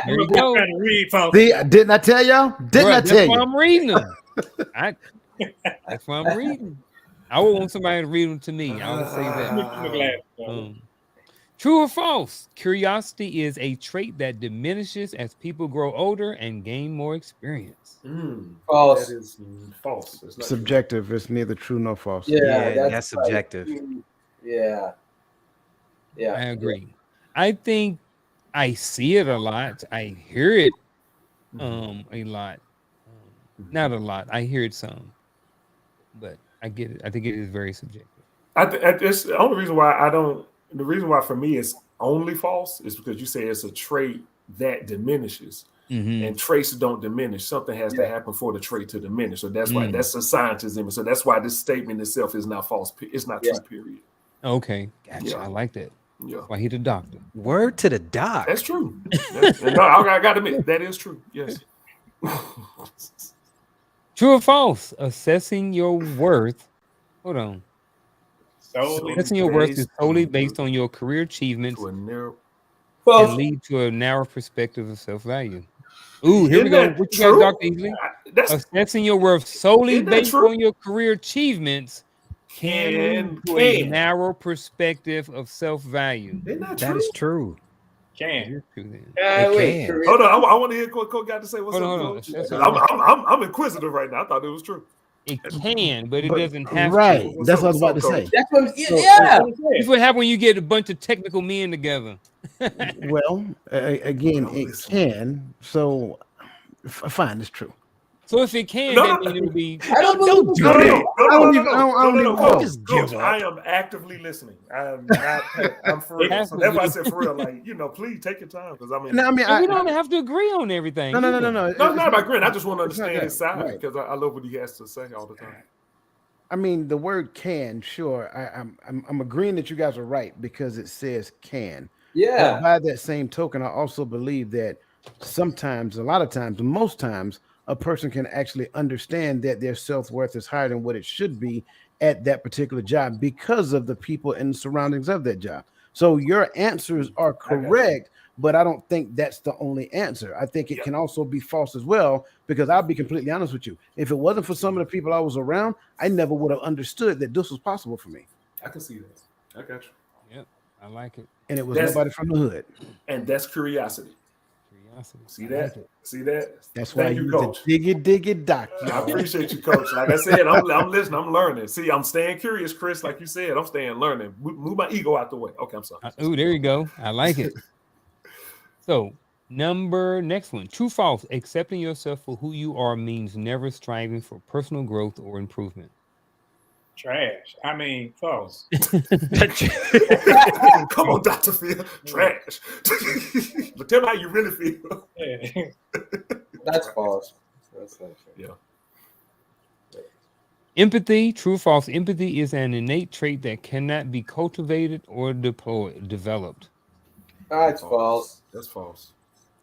There you I'm go. trying to read from. See, didn't I tell y'all? Didn't I Bruh, tell that's why you? I'm reading them. That's why I'm reading. I would want somebody to read them to me. I would say that. True or false? Curiosity is a trait that diminishes as people grow older and gain more experience. False. That is false. It's not Subjective. It's neither true nor false. Yeah, that's subjective. Yeah. I agree. I think I see it a lot. I hear it a lot. Not a lot. I hear it some. But I get it. I think it is very subjective. it's the only reason why I don't. The reason why for me it's only false is because you say it's a trait that diminishes, and traits don't diminish. Something has to happen for the trait to diminish. So that's why that's a scientism. So that's why this statement itself is not false. It's not true. Period. Okay, gotcha. Yeah. I like that. Yeah, Why he the doctor? Word to the doc. that's true. No, I got to admit that is true. Yes. True or false? Assessing your worth. Hold on. Assessing your worth is solely based on your career achievements and lead to a narrow perspective of self-value. Ooh, here we go. What you got, Dr. Easley? Assessing your worth solely based on your career achievements can lead to a narrow perspective of self-value. That is true. Can. Wait. Hold on. I want to hear what Coach got to say. What's Hold up, Coach? I'm inquisitive right now. I thought it was true. It can, but it doesn't have Right. to. That's what I was about to say. That's what. This what happens when you get a bunch of technical men together. Well, again, it can. So, fine, it's true. So if it can, that means it would be. I don't believe Coach, I am actively listening. I'm for real. So that's why I said for real. Like, please take your time because we don't have to agree on everything. No. No, not about agreeing. I just want to understand his side because I love what he has to say all the time. I mean, the word "can," sure. I'm agreeing that you guys are right because it says "can." Yeah. But by that same token, I also believe that sometimes, a lot of times, most times, a person can actually understand that their self-worth is higher than what it should be at that particular job because of the people and the surroundings of that job. So your answers are correct, but I don't think that's the only answer. I think it can also be false as well, because I'll be completely honest with you. If it wasn't for some of the people I was around, I never would have understood that this was possible for me. I can see that. I got you. Yep, I like it. And it was nobody from the hood. And that's curiosity. See that? See that? That's why you Coach. Dig it, doc. I appreciate you, Coach. Like I said, I'm listening. I'm learning. See, I'm staying curious, Chris. Like you said, I'm staying learning. Move my ego out the way. Okay, I'm sorry. Ooh, there you go. I like it. So Next one. True, false. Accepting yourself for who you are means never striving for personal growth or improvement. Trash. I mean, false. Come on, Dr. Phil. Trash. But tell me how you really feel. Yeah. That's false. That's not true. Yeah. Empathy, true, false. Empathy is an innate trait that cannot be cultivated or developed. That's false. That's false.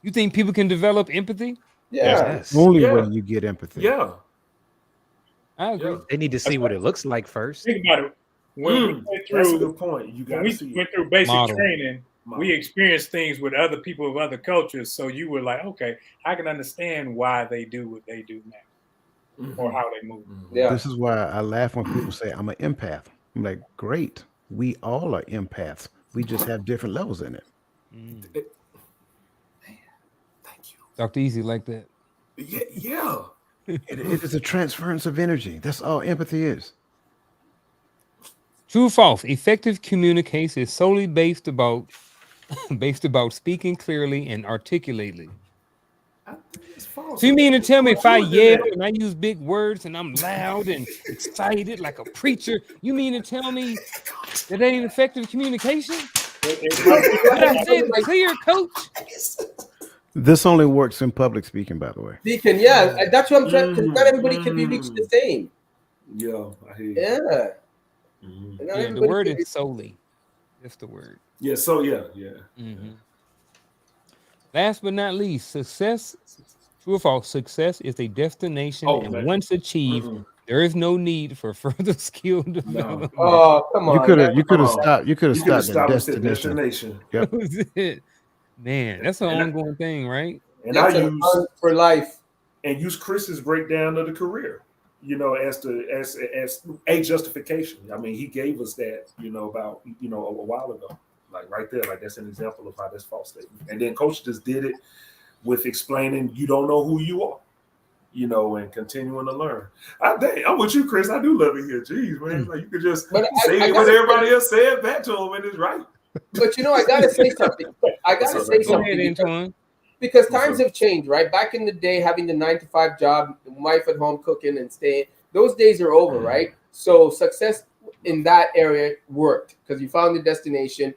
You think people can develop empathy? Yeah. Yes. Only Yeah. way you get empathy. Yeah. I agree. Yeah. They need to see what it looks like first. Think about it. When we went That's a through, good point. You when got we to see went it. through basic Model. training, Model. we experienced things with other people of other cultures. So you were like, okay, I can understand why they do what they do now, or how they move. Yeah. This is why I laugh when people say I'm an empath. I'm like, great. We all are empaths. We just have different levels in it. Thank you. Dr. Easy like that. Yeah. It is a transference of energy. That's all empathy is. True, false. Effective communication is solely based about speaking clearly and articulately. I think it's false. So you mean to tell me if I Truer than yell that. and I use big words and I'm loud and excited like a preacher, you mean to tell me that ain't effective communication? But I said clear, coach. This only works in public speaking, by the way. Deacon, yeah, that's what I'm trying. Because not everybody can be reached the same. Yeah, I hear you. Yeah. Mhm. Not Yeah, the everybody word can be- is solely. That's the word. Yeah, so yeah. Last but not least, success. True or false? Success is a destination, Oh, and man. once achieved, there is no need for further skill development. Oh, come on. You could have Come on. stopped. You could have You could have stopped at stopped at destination. destination. Yep. That was it. Man, that's an And I- ongoing thing, right? And That's I an use art for life. Chris's breakdown of the career, as a justification. I mean, he gave us that, about a while ago, like right there, like that's an example of how that's false statement. And then Coach just did it with explaining you don't know who you are, and continuing to learn. I'm with you, Chris. I do love it here. Jeez, man, like you could just But say I what gotta everybody else said back to him, and it's right. But I gotta say something. I gotta What's up, say man? Go ahead, something Antoine. because What's times up? have changed, right? Back in the day, having the 9 to 5 job, wife at home cooking and staying, those days are over, right? So success in that area worked because you found the destination.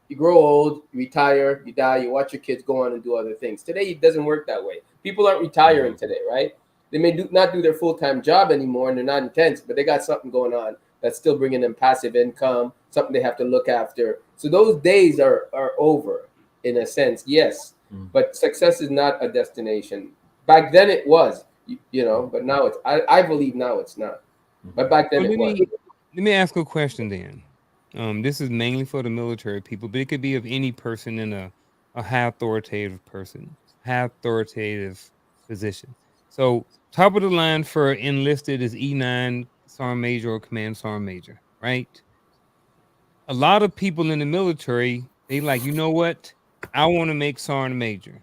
You grow old, you retire, you die, you watch your kids go on and do other things. Today, it doesn't work that way. People aren't retiring today, right? They may not do their full-time job anymore and they're not intense, but they got something going on that's still bringing them passive income, something they have to look after. So those days are over in a sense, yes. But success is not a destination. Back then it was, but now it's, I believe now it's not. But back then Well, it was. let me ask a question then. This is mainly for the military people, but it could be of any person in a high authoritative position. So top of the line for enlisted is E9 Sergeant Major or Command Sergeant Major, right? A lot of people in the military, they like, you know what? I want to make Sergeant Major.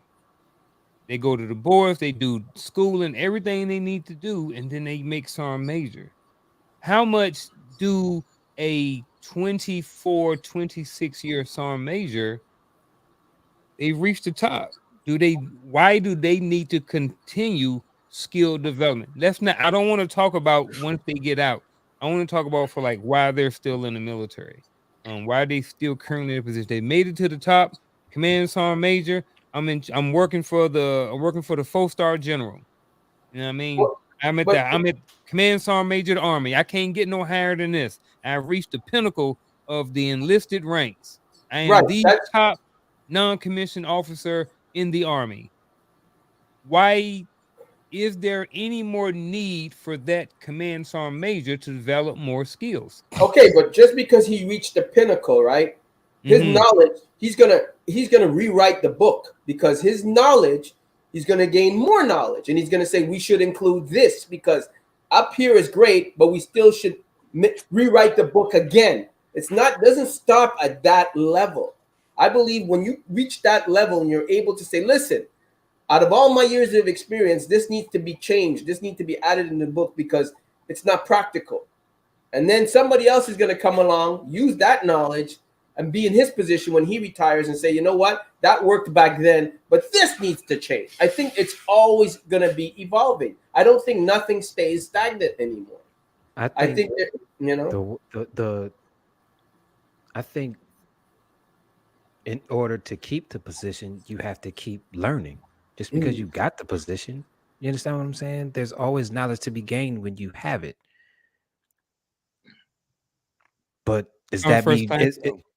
They go to the boards, they do school and everything they need to do, and then they make Sergeant Major. How much do a 24, 26-year Sergeant Major, they've reached the top? Why do they need to continue skill development? I don't want to talk about once they get out. I want to talk about for like why they're still in the military. Why they still currently in a position. They made it to the top, Command Sergeant Major. I'm working for the 4-star general. You know what I mean? Well, I'm at but- Command Sergeant Major of the Army. I can't get no higher than this. I've reached the pinnacle of the enlisted ranks. I am Right, the that's- top non-commissioned officer in the Army. Why is there any more need for that Command Sergeant Major to develop more skills? Okay, but just because he reached the pinnacle, right? His knowledge, he's gonna rewrite the book because his knowledge, he's gonna gain more knowledge, and he's gonna say we should include this because up here is great, but we still should rewrite the book again. Doesn't stop at that level. I believe when you reach that level and you're able to say, listen, out of all my years of experience, this needs to be changed. This needs to be added in the book because it's not practical. And then somebody else is going to come along, use that knowledge, and be in his position when he retires and say, you know what, that worked back then, but this needs to change. I think it's always going to be evolving. I don't think nothing stays stagnant anymore. I think that, you know, I think in order to keep the position, you have to keep learning. Just because you got the position, you understand what I'm saying? There's always knowledge to be gained when you have it. But is that me?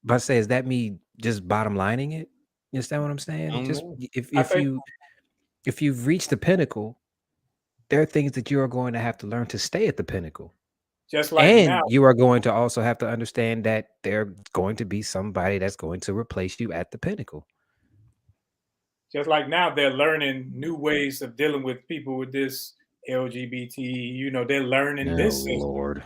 Is that me just bottom lining it? You understand what I'm saying? Just if you've reached the pinnacle, there are things that you are going to have to learn to stay at the pinnacle. Just like And now, you are going to also have to understand that there's going to be somebody that's going to replace you at the pinnacle. Just like now, they're learning new ways of dealing with people with this LGBT. You know, they're learning this system. Lord.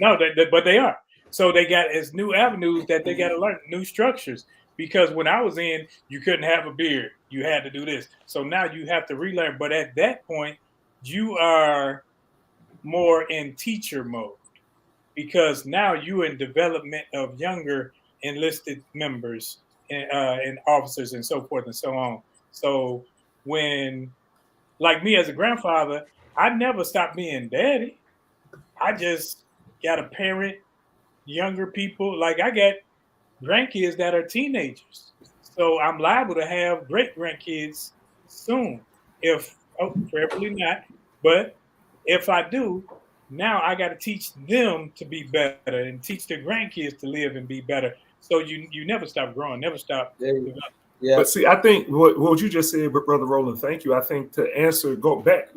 No, but they are. So they got it's new avenues that they got to learn, new structures. Because when I was in, you couldn't have a beard. You had to do this. So now you have to relearn. But at that point, you are more in teacher mode. Because now you're in development of younger enlisted members and officers and so forth and so on. So when, like me as a grandfather, I never stopped being daddy. I just got to parent younger people. Like I got grandkids that are teenagers. So I'm liable to have great grandkids soon. Preferably not. But if I do, now I got to teach them to be better and teach their grandkids to live and be better. So you never stop growing, never stop developing. Yeah. But see, I think what you just said, Brother Roland, thank you. I think to answer, go back,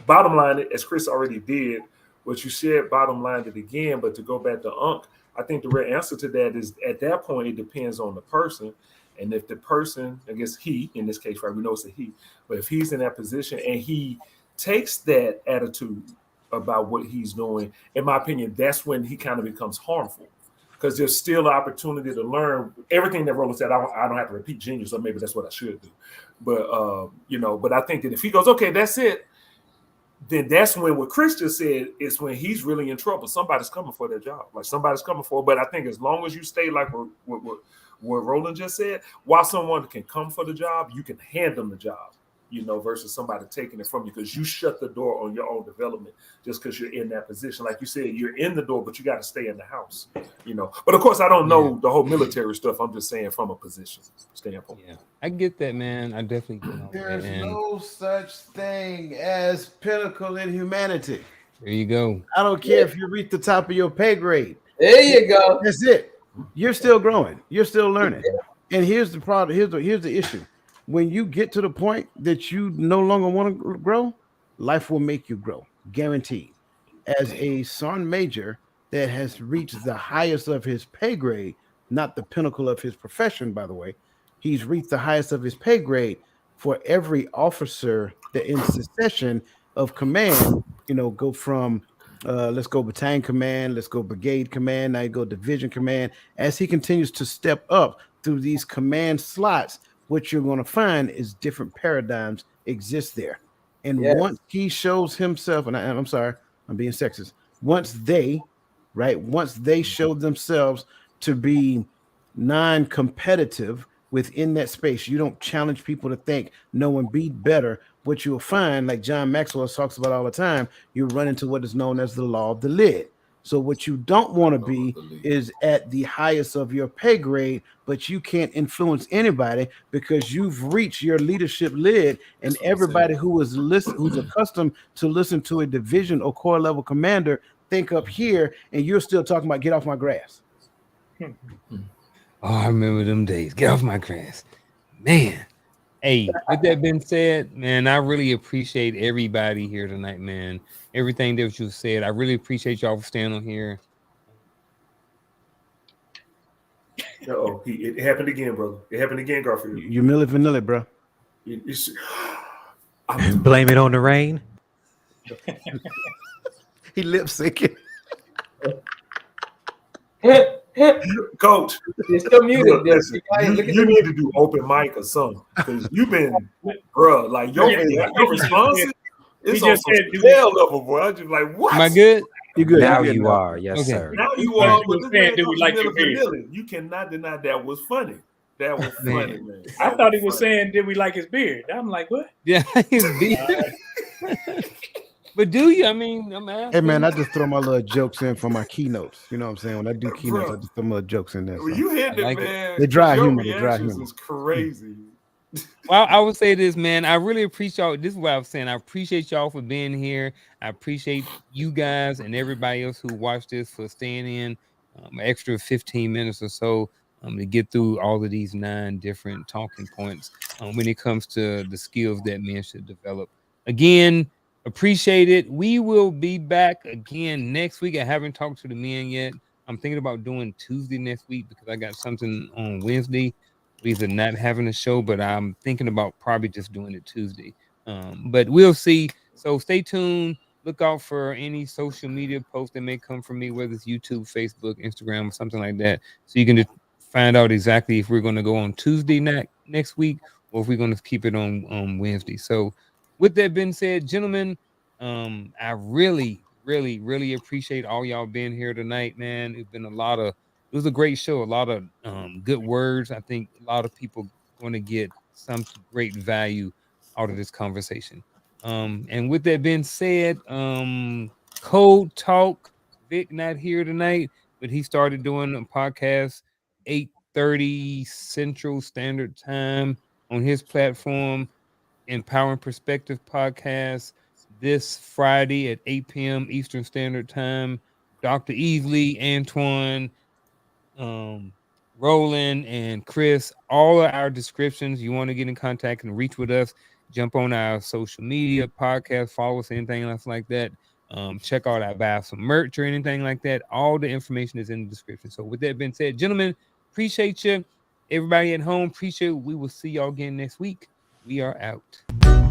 bottom line it, as Chris already did, what you said, bottom line it again, but to go back to Unc, I think the real answer to that is at that point, it depends on the person. And if the person, I guess he, in this case, right, we know it's a he, but if he's in that position and he takes that attitude about what he's doing, in my opinion, that's when he kind of becomes harmful. Because there's still an opportunity to learn everything that Roland said. I don't have to repeat genius, so maybe that's what I should do. But but I think that if he goes, okay, that's it, then that's when what Chris just said is when he's really in trouble. Somebody's coming for their job, like somebody's coming for. But I think as long as you stay like what Roland just said, while someone can come for the job, you can hand them the job. Versus somebody taking it from you because you shut the door on your own development just because you're in that position. Like you said, you're in the door, but you got to stay in the house, But of course, I don't know the whole military stuff. I'm just saying from a position standpoint. Yeah, I get that, man. I definitely get There's no such thing as pinnacle in humanity. There you go. I don't care if you reach the top of your pay grade. There you go. That's it. You're still growing. You're still learning. And here's the problem. Here's the issue. When you get to the point that you no longer want to grow, life will make you grow, guaranteed. As a sergeant major that has reached the highest of his pay grade, not the pinnacle of his profession, by the way, he's reached the highest of his pay grade. For every officer that in succession of command, go from let's go battalion command, let's go brigade command, now you go division command. As he continues to step up through these command slots, what you're going to find is different paradigms exist there. And once he shows himself, and I'm sorry, I'm being sexist. Once they show themselves to be non-competitive within that space, you don't challenge people to think, know, and be better. What you'll find, like John Maxwell talks about all the time, you run into what is known as the law of the lid. So what you don't want to be is at the highest of your pay grade, but you can't influence anybody because you've reached your leadership lid, and everybody who's accustomed to listen to a division or corps level commander think up here, and you're still talking about get off my grass. Oh, I remember them days. Get off my grass, man. Hey, with that being said, man, I really appreciate everybody here tonight, man. Everything that you said, I really appreciate y'all for staying on here. It happened again, brother. It happened again, Garfield. You Milli Vanilli, bro. Blame it on the rain. He lip syncing. Coach, you're still muted. Listen, you need to do open mic or something because you've been, bro, like your response. It's on some tail level, boy. I'm just like, what? Am I good? You good? Now You good you now? are, yes, Okay. sir. Now you All right. are, You but were this saying, man do we comes like from your Milli beard? Vanilli. You cannot deny that was funny. That was Man. funny, man. I That thought he was funny. saying, did we like his beard? I'm like, what? Yeah, his beard. But do you? I mean, I'm asking. Hey man, I just throw my little jokes in for my keynotes. You know what I'm saying? When I do keynotes, Bro. I just throw my little jokes in there. Well, So. you hit I it, like it. man. They dry 'cause your humor. They dry reactions humor. is crazy. Well, I would say this, man. I really appreciate y'all. This is what I was saying. I appreciate y'all for being here. I appreciate you guys and everybody else who watched this for staying in an extra 15 minutes or so to get through all of these 9 different talking points when it comes to the skills that men should develop. Again, appreciate it. We will be back again next week. I haven't talked to the men yet. I'm thinking about doing Tuesday next week because I got something on Wednesday. Either not having a show, but I'm thinking about probably just doing it Tuesday. But we'll see. So stay tuned. Look out for any social media posts that may come from me, whether it's YouTube, Facebook, Instagram, or something like that. So you can just find out exactly if we're going to go on Tuesday next week or if we're going to keep it on Wednesday. So with that being said, gentlemen, I really, really, really appreciate all y'all being here tonight, man. It's been it was a great show. A lot of good words. I think a lot of people going to get some great value out of this conversation. And with that being said, Code Talk, Vic not here tonight, but he started doing a podcast 8:30 Central Standard Time on his platform, Empowering Perspective Podcast, this Friday at 8 p.m. Eastern Standard Time. Dr. Easley, Antoine, um, Roland and Chris, all of our descriptions. You want to get in contact and reach with us, jump on our social media, podcast, follow us, anything else like that. Check out our buy some merch or anything like that. All the information is in the description. So with that being said, gentlemen, appreciate you. Everybody at home, appreciate it. We will see y'all again next week. We are out.